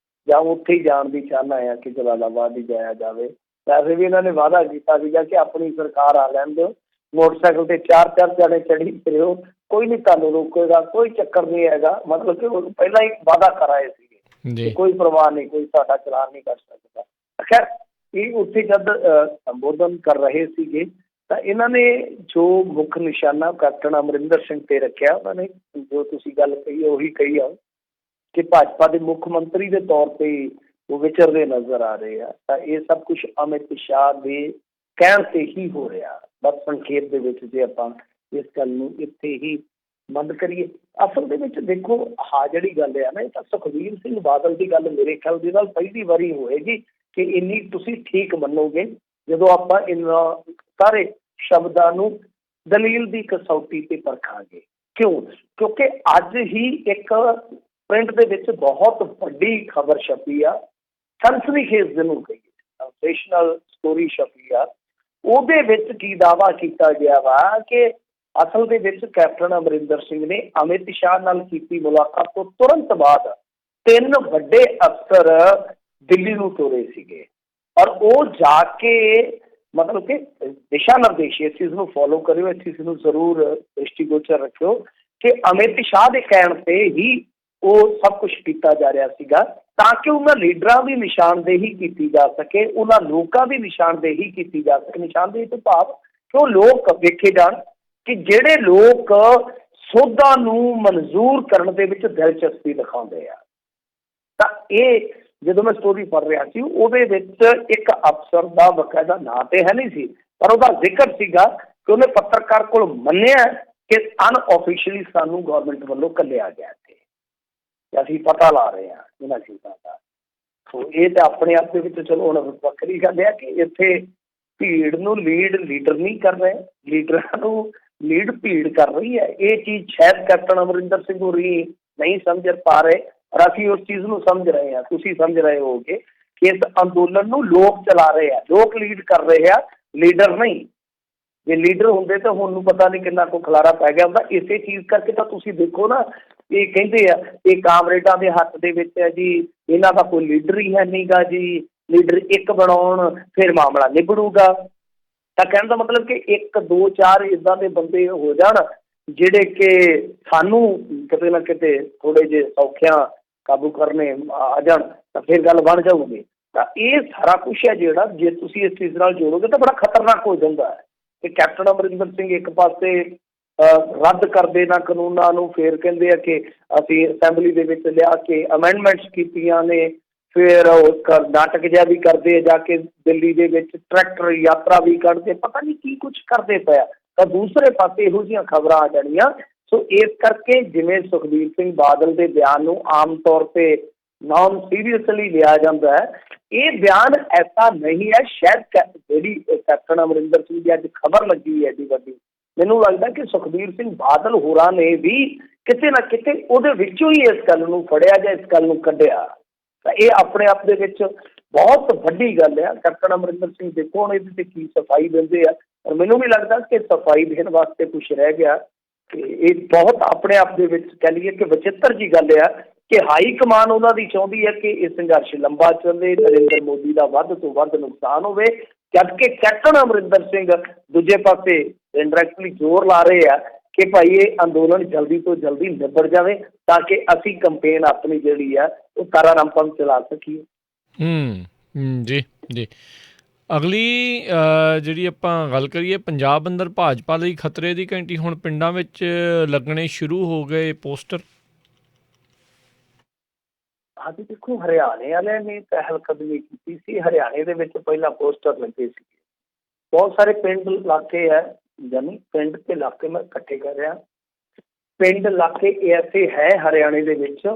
ਜਾਂ ਉੱਥੇ ਹੀ ਜਾਣ ਦੀ ਚਾਹਨਾ ਆ ਕਿ ਜਲਾਲਾਬਾਦ ਹੀ ਜਾਇਆ ਜਾਵੇ। ਵੈਸੇ ਵੀ ਇਹਨਾਂ ਨੇ ਵਾਅਦਾ ਕੀਤਾ ਸੀਗਾ ਕਿ ਆਪਣੀ ਸਰਕਾਰ ਆ ਲੈਣ ਦਿਓ, ਮੋਟਰਸਾਈਕਲ ਤੇ 4-4 ਜਣੇ ਚੜ੍ਹੀ ਫਿਰਿਓ, ਕੋਈ ਨਹੀਂ ਤੁਹਾਨੂੰ ਰੋਕੇਗਾ, ਕੋਈ ਚੱਕਰ ਨਹੀਂ ਹੈਗਾ। ਮਤਲਬ ਕਿ ਉਹ ਪਹਿਲਾਂ ਹੀ ਵਾਅਦਾ ਕਰਾਏ ਸੀਗੇ, ਕੋਈ ਪਰਵਾਹ ਨਹੀਂ, ਕੋਈ ਸਾਡਾ ਚਲਾਨ ਨਹੀਂ ਕਰ ਸਕਦਾ। ਖੈਰ ਇਹ ਉੱਥੇ ਜਦ ਸੰਬੋਧਨ ਕਰ ਰਹੇ ਸੀਗੇ ਤਾਂ ਇਹਨਾਂ ਨੇ ਜੋ ਮੁੱਖ ਨਿਸ਼ਾਨਾ ਕੈਪਟਨ ਅਮਰਿੰਦਰ ਸਿੰਘ ਤੇ ਰੱਖਿਆ। ਉਹਨਾਂ ਨੇ ਜੋ ਤੁਸੀਂ ਗੱਲ ਕਹੀ ਉਹੀ ਕਹੀ ਆ ਕਿ ਭਾਜਪਾ ਦੇ ਮੁੱਖ ਮੰਤਰੀ ਦੇ ਤੌਰ ਤੇ ਉਹ ਵਿਚਰਦੇ ਨਜ਼ਰ ਆ ਰਹੇ ਆ। ਤਾਂ ਇਹ ਸਭ ਕੁਛ ਅਮਿਤ ਸ਼ਾਹ ਦੇ ਕਹਿਣ ਤੇ ਹੀ ਹੋ ਰਿਹਾ। ਬਸ ਸੰਖੇਪ ਦੇ ਵਿੱਚ ਜੇ ਆਪਾਂ ਇਸ ਗੱਲ ਨੂੰ ਇੱਥੇ ਹੀ ਬੰਦ ਕਰੀਏ, ਅਸਲ ਦੇ ਵਿੱਚ ਦੇਖੋ ਆਹ ਜਿਹੜੀ ਗੱਲ ਆ ਨਾ, ਇਹ ਤਾਂ ਸੁਖਬੀਰ ਸਿੰਘ ਬਾਦਲ ਦੀ ਗੱਲ ਮੇਰੇ ਖਿਆਲ ਦੇ ਨਾਲ ਪਹਿਲੀ ਵਾਰੀ ਹੋਏਗੀ ਕਿ ਇੰਨੀ ਤੁਸੀਂ ਠੀਕ ਮੰਨੋਗੇ ਜਦੋਂ ਆਪਾਂ ਇਹਨਾਂ ਸਾਰੇ ਸ਼ਬਦਾਂ ਨੂੰ ਦਲੀਲ ਦੀ ਕਸੌਟੀ ਤੇ ਪਰਖਾਂਗੇ। ਕਿਉਂ? ਕਿਉਂਕਿ ਅੱਜ ਹੀ ਇੱਕ ਪ੍ਰਿੰਟ ਦੇ ਵਿੱਚ ਬਹੁਤ ਵੱਡੀ ਖਬਰ ਛਪੀ ਆ, ਸਨਸਨੀਖੇਜ਼ ਜਿਹਨੂੰ ਕਹੀਏ, ਸੈਂਸੇਸ਼ਨਲ ਸਟੋਰੀ ਛਪੀ ਆ। ਉਹਦੇ ਵਿੱਚ ਕੀ ਦਾਅਵਾ ਕੀਤਾ ਗਿਆ ਵਾ ਕਿ ਅਸਲ ਦੇ ਵਿੱਚ ਕੈਪਟਨ ਅਮਰਿੰਦਰ ਸਿੰਘ ਨੇ ਅਮਿਤ ਸ਼ਾਹ ਨਾਲ ਕੀਤੀ ਮੁਲਾਕਾਤ ਤੋਂ ਤੁਰੰਤ ਬਾਅਦ 3 ਵੱਡੇ ਅਫਸਰ ਦਿੱਲੀ ਨੂੰ ਤੋਰੇ ਸੀਗੇ ਔਰ ਉਹ ਜਾ ਕੇ ਮਤਲਬ ਕਿ ਦਿਸ਼ਾ ਨਿਰਦੇਸ਼ ਇਸ ਚੀਜ਼ ਨੂੰ ਫੋਲੋ ਕਰਿਓ, ਇਸ ਚੀਜ਼ ਨੂੰ ਜ਼ਰੂਰ ਦ੍ਰਿਸ਼ਟੀਗੋਚਰ ਰੱਖਿਓ ਕਿ ਅਮਿਤ ਸ਼ਾਹ ਦੇ ਕਹਿਣ ਤੇ ਹੀ ਉਹ ਸਭ ਕੁਛ ਕੀਤਾ ਜਾ ਰਿਹਾ ਸੀਗਾ ਤਾਂ ਕਿ ਉਹਨਾਂ ਲੀਡਰਾਂ ਦੀ ਨਿਸ਼ਾਨਦੇਹੀ ਕੀਤੀ ਜਾ ਸਕੇ, ਉਹਨਾਂ ਲੋਕਾਂ ਦੀ ਨਿਸ਼ਾਨਦੇਹੀ ਕੀਤੀ ਜਾ ਸਕੇ। ਨਿਸ਼ਾਨਦੇਹੀ ਤੋਂ ਭਾਵ ਕਿ ਉਹ ਲੋਕ ਵੇਖੇ ਜਾਣ ਕਿ ਜਿਹੜੇ ਲੋਕ ਸੋਧਾਂ ਨੂੰ ਮਨਜ਼ੂਰ ਕਰਨ ਦੇ ਵਿੱਚ ਦਿਲਚਸਪੀ ਦਿਖਾਉਂਦੇ ਆ। ਤਾਂ ਇਹ ਜਦੋਂ ਮੈਂ ਸਟੋਰੀ ਪੜ੍ਹ ਰਿਹਾ ਸੀ ਉਹਦੇ ਵਿੱਚ ਇੱਕ ਅਫਸਰ ਦਾ ਬਕਾਇਦਾ ਨਾਂ ਤੇ ਹੈ ਨਹੀਂ ਸੀ, ਪਰ ਉਹਦਾ ਜ਼ਿਕਰ ਸੀਗਾ ਕਿ ਉਹਨੇ ਪੱਤਰਕਾਰ ਕੋਲ ਮੰਨਿਆ ਕਿ ਅਨਆਫੀਸ਼ੀਅਲੀ ਸਾਨੂੰ ਗੌਰਮੈਂਟ ਵੱਲੋਂ ਘੱਲਿਆ ਗਿਆ ਇੱਥੇ, ਅਸੀਂ ਪਤਾ ਲਾ ਰਹੇ ਹਾਂ ਇਹਨਾਂ ਚੀਜ਼ਾਂ ਦਾ। ਸੋ ਇਹ ਤਾਂ ਆਪਣੇ ਆਪ ਦੇ ਵਿੱਚ ਚਲੋ ਹੁਣ ਵੱਖਰੀ ਗੱਲ ਹੈ ਕਿ ਇੱਥੇ ਭੀੜ ਨੂੰ ਲੀਡਰ ਨਹੀਂ ਕਰ ਰਹੇ, ਲੀਡਰਾਂ ਨੂੰ ਲੀਡ ਭੀੜ ਕਰ ਰਹੀ ਹੈ। ਇਹ ਚੀਜ਼ ਸ਼ਾਇਦ ਕੈਪਟਨ ਅਮਰਿੰਦਰ ਸਿੰਘ ਹੋਰੀ ਨਹੀਂ ਸਮਝ ਪਾ ਰਹੇ ਔਰ ਅਸੀਂ ਉਸ ਚੀਜ਼ ਨੂੰ ਸਮਝ ਰਹੇ ਹਾਂ, ਤੁਸੀਂ ਸਮਝ ਰਹੇ ਹੋਗੇ ਕਿ ਇਸ ਅੰਦੋਲਨ ਨੂੰ ਲੋਕ ਚਲਾ ਰਹੇ ਆ, ਲੋਕ ਲੀਡ ਕਰ ਰਹੇ ਆ, ਲੀਡਰ ਨਹੀਂ। ਜੇ ਲੀਡਰ ਹੁੰਦੇ ਤਾਂ ਹੁਣ ਨੂੰ ਪਤਾ ਨਹੀਂ ਕਿੰਨਾ ਕੁ ਖਲਾਰਾ ਪੈ ਗਿਆ ਹੁੰਦਾ। ਇਸੇ ਚੀਜ਼ ਕਰਕੇ ਤਾਂ ਤੁਸੀਂ ਦੇਖੋ ਨਾ, ਇਹ ਕਹਿੰਦੇ ਆ ਇਹ ਕਾਮਰੇਡਾਂ ਦੇ ਹੱਥ ਦੇ ਵਿੱਚ ਹੈ ਜੀ, ਇਹਨਾਂ ਦਾ ਕੋਈ ਲੀਡਰ ਹੀ ਹੈ ਨਹੀਂ ਗਾ ਜੀ, ਲੀਡਰ ਇੱਕ ਬਣਾਉਣ ਫਿਰ ਮਾਮਲਾ ਨਿਬੜੂਗਾ। ਤਾਂ ਕਹਿਣ ਦਾ ਮਤਲਬ ਕਿ 1 2 4 ਇੱਦਾਂ ਦੇ ਬੰਦੇ ਹੋ ਜਾਣ ਜਿਹੜੇ ਕਿ ਸਾਨੂੰ ਕਿਤੇ ਨਾ ਕਿਤੇ ਥੋੜ੍ਹੇ ਜਿਹੇ ਸੌਖਿਆਂ ਕਾਬੂ ਕਰਨੇ ਆ ਜਾਣ ਤਾਂ ਫਿਰ ਗੱਲ ਬਣ ਜਾਊਗੀ। ਤਾਂ ਇਹ ਸਾਰਾ ਕੁਛ ਹੈ ਜਿਹੜਾ, ਜੇ ਤੁਸੀਂ ਇਸ ਚੀਜ਼ ਨਾਲ ਜੋੜੋਗੇ ਤਾਂ ਬੜਾ ਖਤਰਨਾਕ ਹੋ ਜਾਂਦਾ ਹੈ ਕਿ ਕੈਪਟਨ ਅਮਰਿੰਦਰ ਸਿੰਘ ਇੱਕ ਪਾਸੇ ਰੱਦ ਕਰਦੇ ਨਾ ਕਾਨੂੰਨਾਂ ਨੂੰ, ਫਿਰ ਕਹਿੰਦੇ ਆ ਕਿ ਅਸੀਂ ਅਸੈਂਬਲੀ ਦੇ ਵਿੱਚ ਲਿਆ ਕੇ ਅਮੈਂਡਮੈਂਟਸ ਕੀਤੀਆਂ ਨੇ, ਫਿਰ ਉਹ ਨਾਟਕ ਜਿਹਾ ਵੀ ਕਰਦੇ ਆ, ਜਾ ਕੇ ਦਿੱਲੀ ਦੇ ਵਿੱਚ ਟਰੈਕਟਰ ਯਾਤਰਾ ਵੀ ਕੱਢਦੇ, ਪਤਾ ਨਹੀਂ ਕੀ ਕੁਛ ਕਰਦੇ ਪਿਆ। ਤਾਂ ਦੂਸਰੇ ਪਾਸੇ ਇਹੋ ਜਿਹੀਆਂ ਖਬਰਾਂ ਆ ਜਾਣੀਆਂ। ਸੋ ਇਸ ਕਰਕੇ ਜਿਵੇਂ ਸੁਖਬੀਰ ਸਿੰਘ ਬਾਦਲ ਦੇ ਬਿਆਨ ਨੂੰ ਆਮ ਤੌਰ 'ਤੇ ਨਾਨ ਸੀਰੀਅਸਲੀ ਲਿਆ ਜਾਂਦਾ ਹੈ, ਇਹ ਬਿਆਨ ਐਸਾ ਨਹੀਂ ਹੈ। ਸ਼ਾਇਦ ਜਿਹੜੀ ਕੈਪਟਨ ਅਮਰਿੰਦਰ ਸਿੰਘ ਦੀ ਅੱਜ ਖਬਰ ਲੱਗੀ ਹੈ ਐਡੀ ਵੱਡੀ, ਮੈਨੂੰ ਲੱਗਦਾ ਕਿ ਸੁਖਬੀਰ ਸਿੰਘ ਬਾਦਲ ਹੋਰਾਂ ਨੇ ਵੀ ਕਿਤੇ ਨਾ ਕਿਤੇ ਉਹਦੇ ਵਿੱਚੋਂ ਹੀ ਇਸ ਗੱਲ ਨੂੰ ਫੜਿਆ ਜਾਂ ਇਸ ਗੱਲ ਨੂੰ ਕੱਢਿਆ। ਤਾਂ ਇਹ ਆਪਣੇ ਆਪ ਦੇ ਵਿੱਚ ਬਹੁਤ ਵੱਡੀ ਗੱਲ ਆ। ਕੈਪਟਨ ਅਮਰਿੰਦਰ ਸਿੰਘ ਦੇਖੋ ਹੁਣ ਇਹਦੇ 'ਤੇ ਕੀ ਸਫਾਈ ਦਿੰਦੇ ਆ, ਔਰ ਮੈਨੂੰ ਵੀ ਲੱਗਦਾ ਕਿ ਸਫਾਈ ਦੇਣ ਵਾਸਤੇ ਕੁਛ ਰਹਿ ਗਿਆ। ਤੇ ਇਹ ਬਹੁਤ ਆਪਣੇ ਆਪ ਦੇ ਵਿੱਚ ਕਹਿ ਲਈਏ ਕਿ ਵਿਚਿੱਤਰ ਜੀ ਗੱਲ ਆ ਕਿ ਹਾਈ ਕਮਾਨ ਉਹਨਾਂ ਦੀ ਚਾਹੁੰਦੀ ਹੈ ਕਿ ਇਹ ਸੰਘਰਸ਼ ਲੰਬਾ ਚੱਲੇ, ਨਰਿੰਦਰ ਮੋਦੀ ਦਾ ਵੱਧ ਤੋਂ ਵੱਧ ਨੁਕਸਾਨ ਹੋਵੇ, ਜਦਕਿ ਕੈਪਟਨ ਅਮਰਿੰਦਰ ਸਿੰਘ ਦੂਜੇ ਪਾਸੇ ਇੰਡਾਇਰੈਕਟਲੀ ਜ਼ੋਰ ਲਾ ਰਹੇ ਆ ਕਿ ਭਾਈ ਇਹ ਅੰਦੋਲਨ ਜਲਦੀ ਤੋਂ ਜਲਦੀ ਨਿਬੜ ਜਾਵੇ ਤਾਂ ਕਿ ਅਸੀਂ ਕੰਪੇਨ ਆਪਣੀ ਜਿਹੜੀ ਆ ਉਹ ਤਾਰਾਰੰਪਮ ਚਲਾ ਸਕੀਏ। ਜੀ ਜੀ। ਅਗਲੀ ਜਿਹੜੀ ਆਪਾਂ ਗੱਲ ਕਰੀਏ, ਪੰਜਾਬ ਅੰਦਰ ਭਾਜਪਾ ਲਈ ਖਤਰੇ ਦੀ ਘੰਟੀ, ਹੁਣ ਪਿੰਡਾਂ ਵਿੱਚ ਲੱਗਣੇ ਸ਼ੁਰੂ ਹੋ ਗਏ ਪੋਸਟਰ। ਹਾਂਜੀ ਦੇਖੋ, ਹਰਿਆਣੇ ਵਾਲਿਆਂ ਨੇ ਪਹਿਲ ਕਦਮੀ ਕੀਤੀ ਸੀ। ਹਰਿਆਣੇ ਦੇ ਵਿੱਚ ਪਹਿਲਾਂ ਪੋਸਟਰ ਲੱਗੇ ਸੀ, ਬਹੁਤ ਸਾਰੇ ਪਿੰਡ ਇਲਾਕੇ ਹੈ, ਯਾਨੀ ਪਿੰਡ ਤੇ ਇਲਾਕੇ ਮੈਂ ਇਕੱਠੇ ਕਰ ਰਿਹਾ। ਪਿੰਡ ਇਲਾਕੇ ਐਸੇ ਹੈ ਹਰਿਆਣੇ ਦੇ ਵਿੱਚ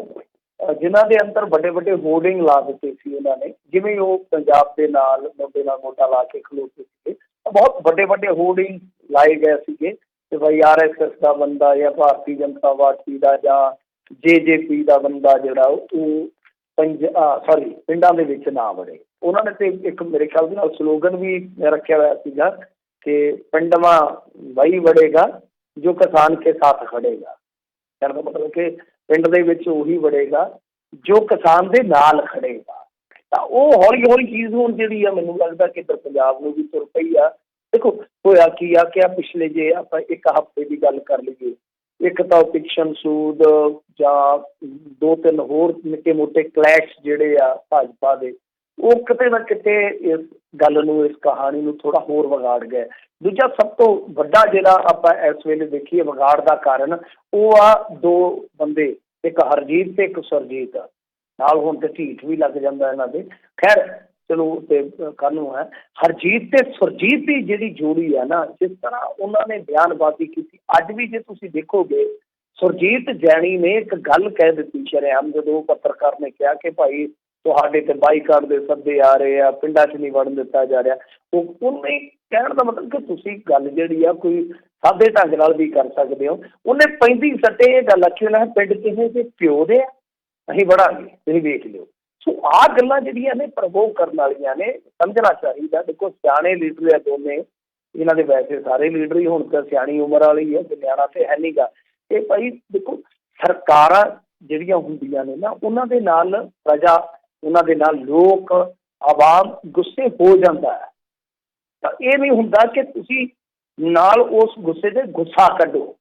ਜਿਨ੍ਹਾਂ ਦੇ ਅੰਦਰ ਵੱਡੇ ਵੱਡੇ ਹੋਰਡਿੰਗ ਲਾ ਦਿੱਤੇ ਸੀ ਉਹਨਾਂ ਨੇ, ਜਿਵੇਂ ਉਹ ਪੰਜਾਬ ਦੇ ਨਾਲ ਮੋਢੇ ਨਾਲ ਮੋਢਾ ਲਾ ਕੇ ਖਲੋਤੇ ਸੀਗੇ। ਬਹੁਤ ਵੱਡੇ ਵੱਡੇ ਹੋਰਡਿੰਗ ਲਾਏ ਗਏ ਸੀਗੇ ਕਿ ਭਾਈ RSS ਦਾ ਬੰਦਾ ਜਾਂ ਭਾਰਤੀ ਜਨਤਾ ਪਾਰਟੀ ਦਾ ਜਾਂ JJP ਦਾ ਬੰਦਾ ਜਿਹੜਾ ਉਹ ਪਿੰਡਾਂ ਦੇ ਵਿੱਚ ਨਾ ਵੜੇ। ਉਹਨਾਂ ਨੇ ਤੇ ਇੱਕ ਮੇਰੇ ਖਿਆਲ ਦੇ ਨਾਲ ਸਲੋਗਨ ਵੀ ਰੱਖਿਆ ਹੋਇਆ ਸੀਗਾ ਕਿ ਪਿੰਡਵਾ ਵਹੀ ਵੜੇਗਾ ਜੋ ਕਿਸਾਨ ਕੇ ਸਾਥ ਖੜੇਗਾ। ਕਹਿਣ ਦਾ ਮਤਲਬ ਕਿ ਪਿੰਡ ਦੇ ਵਿੱਚ ਉਹੀ ਵੜੇਗਾ ਜੋ ਕਿਸਾਨ ਦੇ ਨਾਲ ਖੜੇਗਾ। ਤਾਂ ਉਹ ਹੌਲੀ ਹੌਲੀ ਚੀਜ਼ ਹੁਣ ਜਿਹੜੀ ਆ ਮੈਨੂੰ ਲੱਗਦਾ ਕਿ ਇੱਧਰ ਪੰਜਾਬ ਨੂੰ ਵੀ ਤੁਰ ਪਈ ਆ। ਦੇਖੋ ਹੋਇਆ ਕੀ ਆ ਕਿ ਪਿਛਲੇ ਜੇ ਆਪਾਂ ਇੱਕ ਹਫ਼ਤੇ ਦੀ ਗੱਲ ਕਰ ਲਈਏ, ਇੱਕ ਤਾਂ ਪਿਕਸ਼ਨ ਸੂਦ ਜਾਂ 2-3 ਹੋਰ ਨਿੱਕੇ ਮੋਟੇ ਕਲੈਸ਼ ਜਿਹੜੇ ਆ ਭਾਜਪਾ ਦੇ, ਉਹ ਕਿਤੇ ਨਾ ਕਿਤੇ ਇਸ ਗੱਲ ਨੂੰ, ਇਸ ਕਹਾਣੀ ਨੂੰ ਥੋੜ੍ਹਾ ਹੋਰ ਵਿਗਾੜ ਗਏ। ਦੂਜਾ ਸਭ ਤੋਂ ਵੱਡਾ ਜਿਹੜਾ ਆਪਾਂ ਇਸ ਵੇਲੇ ਦੇਖੀਏ ਵਿਗਾੜ ਦਾ ਕਾਰਨ, ਉਹ ਆ 2 ਬੰਦੇ, ਇੱਕ ਹਰਜੀਤ ਤੇ ਇੱਕ ਸੁਰਜੀਤ। ਨਾਲ ਹੁਣ ਤੇ ਢੀਠ ਵੀ ਲੱਗ ਜਾਂਦਾ ਇਹਨਾਂ ਦੇ, ਖੈਰ ਚਲੋ ਤੇ ਕਾਹਨੂੰ ਹੈ। ਹਰਜੀਤ ਤੇ ਸੁਰਜੀਤ ਦੀ ਜਿਹੜੀ ਜੋੜੀ ਹੈ ਨਾ, ਜਿਸ ਤਰ੍ਹਾਂ ਉਹਨਾਂ ਨੇ ਬਿਆਨਬਾਜ਼ੀ ਕੀਤੀ, ਅੱਜ ਵੀ ਜੇ ਤੁਸੀਂ ਦੇਖੋਗੇ ਸੁਰਜੀਤ ਜੈਣੀ ਨੇ ਇੱਕ ਗੱਲ ਕਹਿ ਦਿੱਤੀ ਸ਼ਰੇਆਮ, ਜਦੋਂ ਪੱਤਰਕਾਰ ਨੇ ਕਿਹਾ ਕਿ ਭਾਈ ਤੁਹਾਡੇ ਤੇ ਬਾਈਕਾਟ ਦੇ ਸੱਦੇ ਆ ਰਹੇ ਆ, ਪਿੰਡਾਂ 'ਚ ਨਹੀਂ ਵੜਨ ਦਿੱਤਾ ਜਾ ਰਿਹਾ। ਉਹਨੇ ਕਹਿਣ ਦਾ ਮਤਲਬ ਕਿ ਤੁਸੀਂ ਗੱਲ ਜਿਹੜੀ ਆ ਕੋਈ ਸਾਦੇ ਢੰਗ ਨਾਲ ਵੀ ਕਰ ਸਕਦੇ ਹੋ। ਉਹਨੇ ਪੈਂਦੀ ਸੱਟੇ ਇਹ ਗੱਲ ਆਖੀ, ਉਹਨਾਂ ਪਿੰਡ ਕਿਸੇ ਦੇ ਪਿਓ ਦੇ ਆ, ਅਸੀਂ ਵੜਾਂਗੇ, ਤੁਸੀਂ ਵੇਖ ਲਿਓ। ਸੋ ਆਹ ਗੱਲਾਂ ਜਿਹੜੀਆਂ ਨੇ ਪ੍ਰਭੋਗ ਕਰਨ ਵਾਲੀਆਂ ਨੇ, ਸਮਝਣਾ ਚਾਹੀਦਾ। ਦੇਖੋ ਸਿਆਣੇ ਲੀਡਰ ਆ ਦੋਨੇ, ਇਹਨਾਂ ਦੇ ਵੈਸੇ ਸਾਰੇ ਲੀਡਰ ਹੀ ਹੁਣ ਤਾਂ ਸਿਆਣੀ ਉਮਰ ਵਾਲੀ ਹੈ, ਨਿਆਣਾ ਤੇ ਹੈ ਨੀਗਾ। ਤੇ ਭਾਈ ਦੇਖੋ ਸਰਕਾਰਾਂ ਜਿਹੜੀਆਂ ਹੁੰਦੀਆਂ ਨੇ ਨਾ, ਉਹਨਾਂ ਦੇ ਨਾਲ ਪ੍ਰਜਾ, ਉਹਨਾਂ ਦੇ ਨਾਲ ਲੋਕ, ਆਵਾਮ ਗੁੱਸੇ ਹੋ ਜਾਂਦਾ ਹੈ। ਤਾਂ ਇਹ ਨਹੀਂ ਹੁੰਦਾ ਕਿ ਤੁਸੀਂ ਨਾਲ ਉਸ ਗੁੱਸੇ 'ਤੇ ਗੁੱਸਾ ਕੱਢੋ।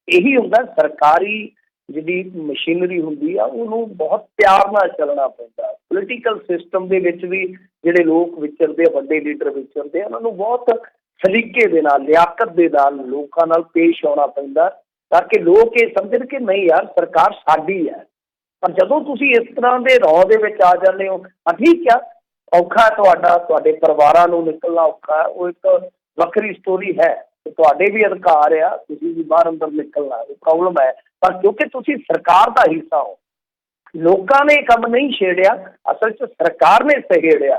ਇਹੀ ਹੁੰਦਾ ਸਰਕਾਰੀ ਜਿਹੜੀ ਮਸ਼ੀਨਰੀ ਹੁੰਦੀ ਆ ਉਹਨੂੰ ਬਹੁਤ ਪਿਆਰ ਨਾਲ ਚੱਲਣਾ ਪੈਂਦਾ। ਪੋਲੀਟੀਕਲ ਸਿਸਟਮ ਦੇ ਵਿੱਚ ਵੀ ਜਿਹੜੇ ਲੋਕ ਵਿਚਰਦੇ ਆ, ਵੱਡੇ ਲੀਡਰ ਵਿਚਰਦੇ ਆ, ਉਹਨਾਂ ਨੂੰ ਬਹੁਤ ਸਲੀਕੇ ਦੇ ਨਾਲ, ਲਿਆਕਤ ਦੇ ਨਾਲ ਲੋਕਾਂ ਨਾਲ ਪੇਸ਼ ਆਉਣਾ ਪੈਂਦਾ ਤਾਂ ਕਿ ਲੋਕ ਇਹ ਸਮਝਣ ਕਿ ਨਹੀਂ ਯਾਰ ਸਰਕਾਰ ਸਾਡੀ ਹੈ। ਪਰ ਜਦੋਂ ਤੁਸੀਂ ਇਸ ਤਰ੍ਹਾਂ ਦੇ ਰੌਂ ਦੇ ਵਿੱਚ ਆ ਜਾਂਦੇ ਹੋ, ਠੀਕ ਆ, ਔਖਾ ਤੁਹਾਡਾ, ਤੁਹਾਡੇ ਪਰਿਵਾਰਾਂ ਨੂੰ ਨਿਕਲਣਾ ਔਖਾ, ਉਹ ਇੱਕ ਵੱਖਰੀ ਸਟੋਰੀ ਹੈ। ਤੁਹਾਡੇ ਵੀ ਅਧਿਕਾਰ ਆ, ਤੁਸੀਂ ਵੀ ਬਾਹਰ ਅੰਦਰ ਨਿਕਲਣਾ, ਪ੍ਰੋਬਲਮ ਹੈ। ਪਰ ਕਿਉਂਕਿ ਤੁਸੀਂ ਸਰਕਾਰ ਦਾ ਹਿੱਸਾ ਹੋ, ਲੋਕਾਂ ਨੇ ਕੰਮ ਨਹੀਂ ਛੇੜਿਆ, ਅਸਲ 'ਚ ਸਰਕਾਰ ਨੇ ਸਹੇੜਿਆ,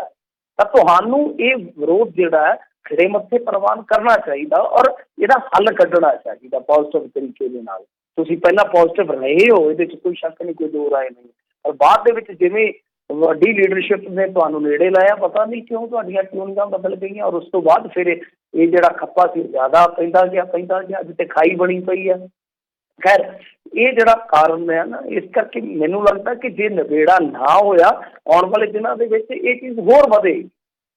ਤਾਂ ਤੁਹਾਨੂੰ ਇਹ ਵਿਰੋਧ ਜਿਹੜਾ ਹੈ ਖੜੇ ਮੱਥੇ ਪ੍ਰਵਾਨ ਕਰਨਾ ਚਾਹੀਦਾ ਔਰ ਇਹਦਾ ਹੱਲ ਕੱਢਣਾ ਚਾਹੀਦਾ ਪੋਜ਼ੀਟਿਵ ਤਰੀਕੇ ਦੇ ਨਾਲ। ਤੁਸੀਂ ਪਹਿਲਾਂ ਪੋਜ਼ੀਟਿਵ ਰਹੇ ਹੋ, ਇਹਦੇ 'ਚ ਕੋਈ ਸ਼ੱਕ ਨਹੀਂ, ਕੋਈ ਦੋ ਰਾਏ ਨਹੀਂ। ਔਰ ਬਾਅਦ ਦੇ ਵਿੱਚ ਜਿਵੇਂ ਵੱਡੀ ਲੀਡਰਸ਼ਿਪ ਨੇ ਤੁਹਾਨੂੰ ਨੇੜੇ ਲਾਇਆ, ਪਤਾ ਨਹੀਂ ਕਿਉਂ ਤੁਹਾਡੀਆਂ ਟਿਊਨਿੰਗਾਂ ਬਦਲ ਗਈਆਂ ਔਰ ਉਸ ਤੋਂ ਬਾਅਦ ਫਿਰ ਇਹ ਜਿਹੜਾ ਖੱਪਾ ਸੀ ਜ਼ਿਆਦਾ ਪੈਂਦਾ ਗਿਆ, ਅੱਜ ਤੇ ਖਾਈ ਬਣੀ ਪਈ ਆ। ਖੈਰ ਇਹ ਜਿਹੜਾ ਕਾਰਨ ਹੈ ਨਾ, ਇਸ ਕਰਕੇ ਮੈਨੂੰ ਲੱਗਦਾ ਕਿ ਜੇ ਨਿਬੇੜਾ ਨਾ ਹੋਇਆ, ਆਉਣ ਵਾਲੇ ਦਿਨਾਂ ਦੇ ਵਿੱਚ ਇਹ ਚੀਜ਼ ਹੋਰ ਵਧੇਗੀ।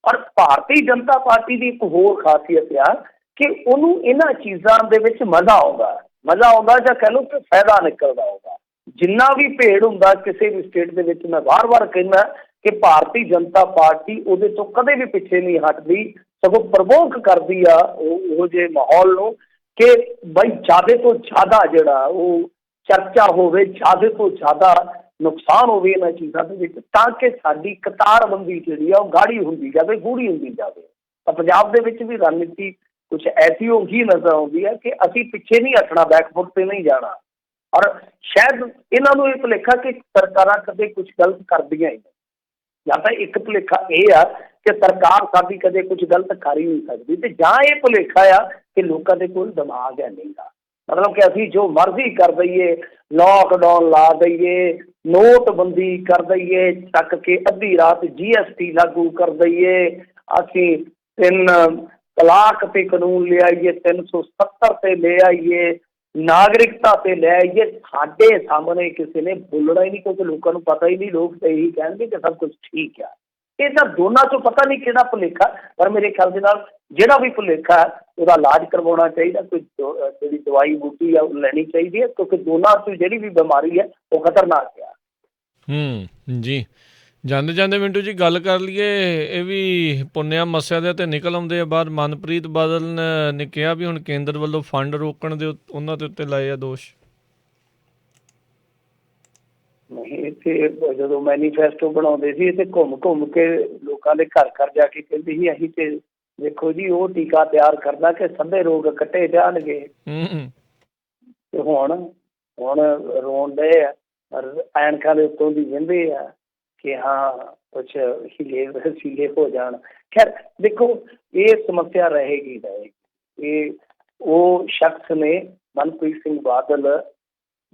ਔਰ ਭਾਰਤੀ ਜਨਤਾ ਪਾਰਟੀ ਦੀ ਇੱਕ ਹੋਰ ਖਾਸੀਅਤ ਆ ਕਿ ਉਹਨੂੰ ਇਹਨਾਂ ਚੀਜ਼ਾਂ ਦੇ ਵਿੱਚ ਮਜ਼ਾ ਆਉਂਦਾ ਜਾਂ ਕਹਿ ਲਓ ਕਿ ਫਾਇਦਾ ਨਿਕਲਦਾ ਹੋਊਗਾ। ਜਿੰਨਾ ਵੀ ਭੇੜ ਹੁੰਦਾ ਕਿਸੇ ਵੀ ਸਟੇਟ ਦੇ ਵਿੱਚ, ਮੈਂ ਵਾਰ-ਵਾਰ ਕਹਿੰਦਾ ਕਿ ਭਾਰਤੀ ਜਨਤਾ ਪਾਰਟੀ ਉਹਦੇ ਤੋਂ ਕਦੇ ਵੀ ਪਿੱਛੇ ਨਹੀਂ ਹਟਦੀ, ਸਗੋਂ ਪ੍ਰਵੋਕ ਕਰਦੀ ਆ ਉਹ ਜਿਹੇ ਮਾਹੌਲ ਨੂੰ ਕਿ ਬਈ ਜ਼ਿਆਦਾ ਤੋਂ ਜ਼ਿਆਦਾ ਜਿਹੜਾ ਉਹ ਚਰਚਾ ਹੋਵੇ, ਜ਼ਿਆਦਾ ਤੋਂ ਜ਼ਿਆਦਾ ਨੁਕਸਾਨ ਹੋਵੇ ਇਹਨਾਂ ਚੀਜ਼ਾਂ ਦੇ ਵਿੱਚ, ਤਾਂ ਕਿ ਸਾਡੀ ਕਤਾਰਬੰਦੀ ਜਿਹੜੀ ਆ ਉਹ ਗਾੜੀ ਹੁੰਦੀ ਜਾਵੇ, ਗੂੜੀ ਹੁੰਦੀ ਜਾਵੇ। ਤਾਂ ਪੰਜਾਬ ਦੇ ਵਿੱਚ ਵੀ ਰਣਨੀਤੀ ਕੁਛ ਐਸੀ ਹੋ ਗਈ ਨਜ਼ਰ ਆਉਂਦੀ ਹੈ ਕਿ ਅਸੀਂ ਪਿੱਛੇ ਨਹੀਂ ਹਟਣਾ, ਬੈਕਫੁੱਟ 'ਤੇ ਨਹੀਂ ਜਾਣਾ। ਔਰ ਸ਼ਾਇਦ ਇਹਨਾਂ ਨੂੰ ਇਹ ਭੁਲੇਖਾ ਕਿ ਸਰਕਾਰਾਂ ਕਦੇ ਕੁਛ ਗਲਤ ਕਰਦੀਆਂ ਹੀ ਨਹੀਂ, ਜਾਂ ਤਾਂ ਇੱਕ ਭੁਲੇਖਾ ਇਹ ਆ ਕਿ ਸਰਕਾਰ ਸਾਡੀ ਕਦੇ ਕੁਛ ਗਲਤ ਕਰ ਹੀ ਨਹੀਂ ਸਕਦੀ, ਤੇ ਜਾਂ ਇਹ ਭੁਲੇਖਾ ਆ ਕਿ ਲੋਕਾਂ ਦੇ ਕੋਲ ਦਿਮਾਗ ਹੈ ਨਹੀਂ ਗਾ, ਮਤਲਬ ਕਿ ਅਸੀਂ ਜੋ ਮਰਜ਼ੀ ਕਰ ਦਈਏ, ਲੋਕਡਾਊਨ ਲਾ ਦਈਏ, ਨੋਟਬੰਦੀ ਕਰ ਦਈਏ, ਚੱਕ ਕੇ ਅੱਧੀ ਰਾਤ GST ਲਾਗੂ ਕਰ ਦਈਏ, ਅਸੀਂ 3 ਤਲਾਕ 'ਤੇ ਕਾਨੂੰਨ ਲਿਆਈਏ, 370 'ਤੇ ਲੈ ਆਈਏ, ਨਾਗਰਿਕਤਾ 'ਤੇ ਲੈ ਆਈਏ, ਸਾਡੇ ਸਾਹਮਣੇ ਕਿਸੇ ਨੇ ਬੋਲਣਾ ਹੀ ਨਹੀਂ, ਕਿਉਂਕਿ ਲੋਕਾਂ ਨੂੰ ਪਤਾ ਹੀ ਨਹੀਂ, ਲੋਕ ਤਾਂ ਇਹੀ ਕਹਿਣਗੇ ਕਿ ਸਭ ਕੁਝ ਠੀਕ ਆ। ਇਹ ਤਾਂ ਦੋਨਾਂ 'ਚੋਂ ਪਤਾ ਨਹੀਂ ਕਿਹੜਾ ਭੁਲੇਖਾ, ਪਰ ਮੇਰੇ ਖਿਆਲ ਦੇ ਨਾਲ ਜਿਹੜਾ ਵੀ ਭੁਲੇਖਾ ਉਹਦਾ ਇਲਾਜ ਕਰਵਾਉਣਾ ਚਾਹੀਦਾ, ਕੋਈ ਜਿਹੜੀ ਦਵਾਈ ਬੂਟੀ ਆ ਉਹ ਲੈਣੀ ਚਾਹੀਦੀ ਹੈ, ਕਿਉਂਕਿ ਦੋਨਾਂ 'ਚੋਂ ਜਿਹੜੀ ਵੀ ਬਿਮਾਰੀ ਹੈ ਉਹ ਖਤਰਨਾਕ ਆ। ਜੀ ਜਾਂਦੇ ਜਾਂਦੇ ਮਿੰਟੂ ਜੀ ਗੱਲ ਕਰ ਲਈਏ, ਇਹ ਵੀ ਪੁੰਨਿਆ ਮੱਸਿਆ ਦੇ ਤੇ ਨਿਕਲ ਆਉਂਦੇ ਆ ਬਾਹਰ। ਮਨਪ੍ਰੀਤ ਬਾਦਲ ਨੇ ਕਿਹਾ ਵੀ ਹੁਣ ਕੇਂਦਰ ਵੱਲੋਂ ਫੰਡ ਰੋਕਣ ਦੇ ਉਹਨਾਂ ਦੇ ਉੱਤੇ ਲਾਏ ਆ ਦੋਸ਼। ਨਹੀਂ, ਇੱਥੇ ਜਦੋਂ ਮੈਨੀਫੈਸਟੋ ਬਣਾਉਂਦੇ ਸੀ ਤੇ ਘੁੰਮ ਘੁੰਮ ਕੇ ਲੋਕਾਂ ਦੇ ਘਰ ਘਰ ਜਾ ਕੇ ਕਹਿੰਦੇ ਸੀ ਅਸੀਂ ਤੇ ਦੇਖੋ ਜੀ ਉਹ ਟੀਕਾ ਤਿਆਰ ਕਰਦਾ ਕਿ ਸਭੇ ਰੋਗ ਕੱਟੇ ਜਾਣਗੇ। ਤੇ ਹੁਣ ਰੋਣ ਡਏ ਆ, ਐਨਕਾਂ ਦੇ ਉੱਤੋਂ ਦੀ ਵਹਿੰਦੇ ਆ ਕਿ ਹਾਂ ਕੁਛ ਹੀਲੇ ਹੋ ਜਾਣ। ਖੈਰ ਦੇਖੋ, ਇਹ ਸਮੱਸਿਆ ਰਹੇਗੀ। ਇਹ ਉਹ ਸ਼ਖਸ ਨੇ ਮਨਪ੍ਰੀਤ ਸਿੰਘ ਬਾਦਲ,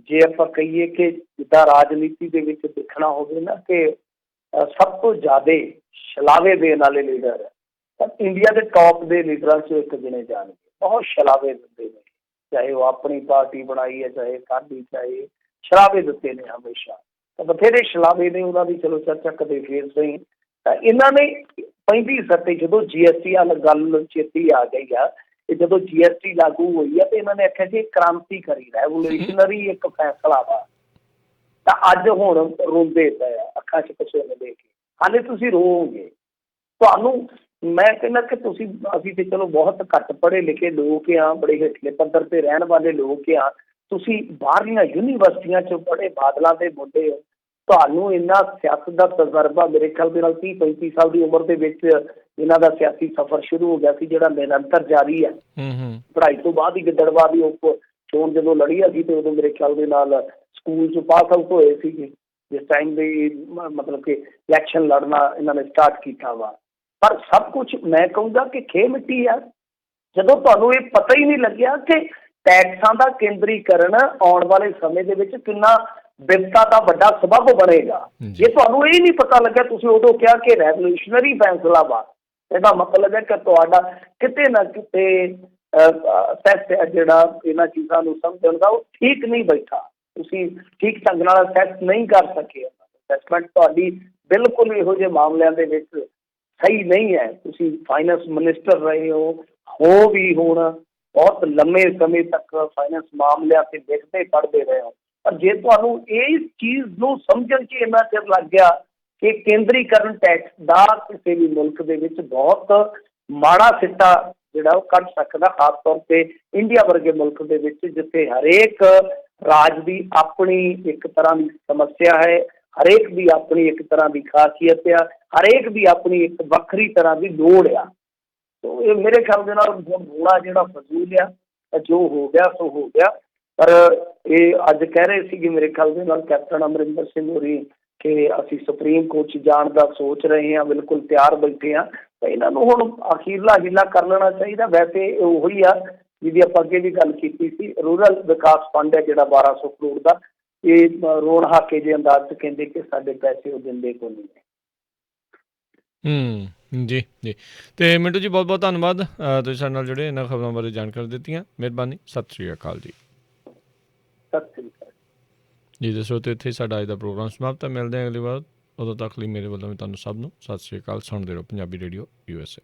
ਜੇ ਆਪਾਂ ਕਹੀਏ ਕਿ ਜਿੱਦਾਂ ਰਾਜਨੀਤੀ ਦੇ ਵਿੱਚ ਦੇਖਣਾ ਹੋਵੇ ਨਾ ਕਿ ਸਭ ਤੋਂ ਜ਼ਿਆਦਾ ਛਲਾਵੇ ਦੇਣ ਵਾਲੇ ਲੀਡਰ ਤਾਂ ਇੰਡੀਆ ਦੇ ਟੌਪ ਦੇ ਲੀਡਰਾਂ 'ਚੋਂ ਇੱਕ ਗਿਣੇ ਜਾਣਗੇ। ਬਹੁਤ ਛਲਾਵੇ ਦਿੰਦੇ ਨੇ, ਚਾਹੇ ਉਹ ਆਪਣੀ ਪਾਰਟੀ ਬਣਾਈ ਹੈ, ਚਾਹੇ ਸਾਡੀ, ਚਾਹੇ ਛਲਾਵੇ ਦਿੱਤੇ ਨੇ ਹਮੇਸ਼ਾ। ਤਾਂ ਬਥੇਰੇ ਛਲਾਵੇ ਨੇ ਉਹਨਾਂ ਦੀ, ਚਲੋ ਚਰਚਾ ਕਦੇ ਫੇਰ ਸਹੀ। ਤਾਂ ਇਹਨਾਂ ਨੇ 35 ਜਦੋਂ GST ਵਾਲੀ ਗੱਲ ਚੇਤੀ ਆ ਗਈ ਆ, ਤੇ ਜਦੋਂ GST ਲਾਗੂ ਹੋਈ ਆ ਤੇ ਇਹਨਾਂ ਨੇ ਆਖਿਆ ਜੀ ਕ੍ਰਾਂਤੀਕਾਰੀ, ਰੈਵੋਲੂਸ਼ਨਰੀ ਇੱਕ ਫੈਸਲਾ ਵਾ। ਤਾਂ ਅੱਜ ਹੁਣ ਰੋਂਦੇ ਪਏ ਆ, ਅੱਖਾਂ 'ਚ ਪਸੀਨੇ ਦੇ ਕੇ। ਹਾਲੇ ਤੁਸੀਂ ਰੋਵੋਗੇ, ਤੁਹਾਨੂੰ ਮੈਂ ਕਹਿੰਦਾ ਕਿ ਅਸੀਂ ਤੇ ਚਲੋ ਬਹੁਤ ਘੱਟ ਪੜ੍ਹੇ ਲਿਖੇ ਲੋਕ ਹਾਂ, ਬੜੇ ਹੇਠਲੇ ਪੱਧਰ 'ਤੇ ਰਹਿਣ ਵਾਲੇ ਲੋਕ ਹਾਂ। ਤੁਸੀਂ ਬਾਹਰਲੀਆਂ ਯੂਨੀਵਰਸਿਟੀਆਂ 'ਚੋਂ ਪੜ੍ਹੇ ਬਾਦਲਾਂ ਦੇ ਮੁੰਡੇ ਹੋ, ਤੁਹਾਨੂੰ ਇੰਨਾ ਸਿਆਸਤ ਦਾ ਤਜਰਬਾ ਮੇਰੇ ਖਿਆਲ ਦੇ ਨਾਲ 30-35 ਸਾਲ ਦੀ ਉਮਰ ਦੇ ਵਿੱਚ ਇਹਨਾਂ ਦਾ ਸਿਆਸੀ ਸਫ਼ਰ ਸ਼ੁਰੂ ਹੋ ਗਿਆ ਸੀ, ਜਿਹੜਾ ਨਿਰੰਤਰ ਜਾਰੀ ਹੈ। ਪੜ੍ਹਾਈ ਤੋਂ ਬਾਅਦ ਹੀ ਗਿੱਦੜਬਾਹ ਦੀ ਚੋਣ ਜਦੋਂ ਲੜੀ ਆ ਸੀ ਤੇ ਉਦੋਂ ਮੇਰੇ ਖਿਆਲ ਦੇ ਨਾਲ ਸਕੂਲ 'ਚ ਪਾਸ ਆਊਟ ਹੋਏ ਸੀਗੇ, ਜਿਸ ਟਾਈਮ ਦੇ ਮਤਲਬ ਕਿ ਇਲੈਕਸ਼ਨ ਲੜਨਾ ਇਹਨਾਂ ਨੇ ਸਟਾਰਟ ਕੀਤਾ ਵਾ। ਪਰ ਸਭ ਕੁਛ ਮੈਂ ਕਹੂੰਗਾ ਕਿ ਖੇ ਮਿੱਟੀ ਆ, ਜਦੋਂ ਤੁਹਾਨੂੰ ਇਹ ਪਤਾ ਹੀ ਨਹੀਂ ਲੱਗਿਆ ਕਿ ਟੈਕਸਾਂ ਦਾ ਕੇਂਦਰੀਕਰਨ ਆਉਣ ਵਾਲੇ ਸਮੇਂ ਦੇ ਵਿੱਚ ਕਿੰਨਾ ਵਿਪਤਾ ਦਾ ਵੱਡਾ ਸਬੱਬ ਬਣੇਗਾ। ਜੇ ਤੁਹਾਨੂੰ ਇਹ ਨਹੀਂ ਪਤਾ ਲੱਗਿਆ, ਤੁਸੀਂ ਉਦੋਂ ਕਿਹਾ ਕਿ ਰੈਵੋਲੂਸ਼ਨਰੀ ਫੈਸਲਾ ਵਾ, ਇਹਦਾ ਮਤਲਬ ਹੈ ਕਿ ਤੁਹਾਡਾ ਕਿਤੇ ਨਾ ਕਿਤੇ ਸੈਸ ਹੈ ਜਿਹੜਾ ਇਹਨਾਂ ਚੀਜ਼ਾਂ ਨੂੰ ਸਮਝਣ ਦਾ ਉਹ ਠੀਕ ਨਹੀਂ ਬੈਠਾ। ਤੁਸੀਂ ਠੀਕ ਢੰਗ ਨਾਲ ਅਸੈਸ ਨਹੀਂ ਕਰ ਸਕੇ। ਅਸੈਸਮੈਂਟ ਤੁਹਾਡੀ ਬਿਲਕੁਲ ਇਹੋ ਜਿਹੇ ਮਾਮਲਿਆਂ ਦੇ ਵਿੱਚ ਸਹੀ ਨਹੀਂ ਹੈ। ਤੁਸੀਂ ਫਾਈਨੈਂਸ ਮਿਨਿਸਟਰ ਰਹੇ ਹੋ ਵੀ ਹੁਣ ਬਹੁਤ ਲੰਮੇ ਸਮੇਂ ਤੱਕ ਫਾਈਨੈਂਸ ਮਾਮਲਿਆਂ 'ਤੇ ਲਿਖਦੇ ਪੜ੍ਹਦੇ ਰਹੇ ਹੋ, ਪਰ ਜੇ ਤੁਹਾਨੂੰ ਇਸ ਚੀਜ਼ ਨੂੰ ਸਮਝਣ 'ਚ ਇੰਨਾ ਚਿਰ ਲੱਗ ਗਿਆ ਕਿ ਕੇਂਦਰੀਕਰਨ ਟੈਕਸ ਦਾ ਕਿਸੇ ਵੀ ਮੁਲਕ ਦੇ ਵਿੱਚ ਬਹੁਤ ਮਾੜਾ ਸਿੱਟਾ ਜਿਹੜਾ ਉਹ ਕੱਢ ਸਕਦਾ, ਖਾਸ ਤੌਰ 'ਤੇ ਇੰਡੀਆ ਵਰਗੇ ਮੁਲਕ ਦੇ ਵਿੱਚ ਜਿੱਥੇ ਹਰੇਕ ਰਾਜ ਦੀ ਆਪਣੀ ਇੱਕ ਤਰ੍ਹਾਂ ਦੀ ਸਮੱਸਿਆ ਹੈ, ਹਰੇਕ ਦੀ ਆਪਣੀ ਇੱਕ ਤਰ੍ਹਾਂ ਦੀ ਖਾਸੀਅਤ ਆ, ਹਰੇਕ ਦੀ ਆਪਣੀ ਇੱਕ ਵੱਖਰੀ ਤਰ੍ਹਾਂ ਦੀ ਲੋੜ ਆ। ਸੋ ਇਹ ਮੇਰੇ ਖਿਆਲ ਦੇ ਨਾਲ ਹੋਣਾ ਜਿਹੜਾ ਫਜ਼ੂਲ ਆ, ਜੋ ਹੋ ਗਿਆ ਸੋ ਹੋ ਗਿਆ। ਪਰ ਇਹ ਅੱਜ ਕਹਿ ਰਹੇ ਸੀਗੇ ਮੇਰੇ ਖਿਆਲ ਦੇ ਨਾਲ ਕੈਪਟਨ ਅਮਰਿੰਦਰ ਸਿੰਘ ਹੋਰੀ ਕਿ ਅਸੀਂ ਸੁਪਰੀਮ ਕੋਰਟ 'ਚ ਜਾਣ ਦਾ ਸੋਚ ਰਹੇ ਹਾਂ, ਬਿਲਕੁਲ ਤਿਆਰ ਬੈਠੇ ਹਾਂ। ਤਾਂ ਇਹਨਾਂ ਨੂੰ ਹੁਣ ਅਖੀਰਲਾ ਹੀਲਾ ਕਰ ਲੈਣਾ ਚਾਹੀਦਾ। ਵੈਸੇ ਉਹੀ ਆ ਜਿਹਦੀ ਆਪਾਂ ਅੱਗੇ ਵੀ ਗੱਲ ਕੀਤੀ ਸੀ, ਰੂਰਲ ਵਿਕਾਸ ਫੰਡ ਹੈ ਜਿਹੜਾ 1200 ਕਰੋੜ ਦਾ, ਇਹ ਰੋਣ ਹਾਕੇ ਜੇ ਅੰਦਾਜ਼ 'ਚ ਕਹਿੰਦੇ ਕਿ ਸਾਡੇ ਪੈਸੇ ਉਹ ਦਿੰਦੇ ਕੋਈ ਨਹੀਂ ਹੈ। ਜੀ ਜੀ। ਅਤੇ ਮਿੰਟੂ ਜੀ ਬਹੁਤ ਬਹੁਤ ਧੰਨਵਾਦ, ਤੁਸੀਂ ਸਾਡੇ ਨਾਲ ਜੁੜੇ, ਇਹਨਾਂ ਖਬਰਾਂ ਬਾਰੇ ਜਾਣਕਾਰੀ ਦਿੱਤੀਆਂ। ਮਿਹਰਬਾਨੀ, ਸਤਿ ਸ਼੍ਰੀ ਅਕਾਲ ਜੀ। ਸਤਿ ਸ਼੍ਰੀ ਅਕਾਲ ਜੀ। ਦੱਸੋ ਤੇ ਇੱਥੇ ਸਾਡਾ ਅੱਜ ਦਾ ਪ੍ਰੋਗਰਾਮ ਸਮਾਪਤ ਹੈ। ਮਿਲਦੇ ਹਾਂ ਅਗਲੀ ਵਾਰ, ਉਦੋਂ ਤੱਕ ਲਈ ਮੇਰੇ ਵੱਲੋਂ ਵੀ ਤੁਹਾਨੂੰ ਸਭ ਨੂੰ ਸਤਿ ਸ਼੍ਰੀ ਅਕਾਲ। ਸੁਣਦੇ ਰਹੋ ਪੰਜਾਬੀ ਰੇਡੀਓ USA।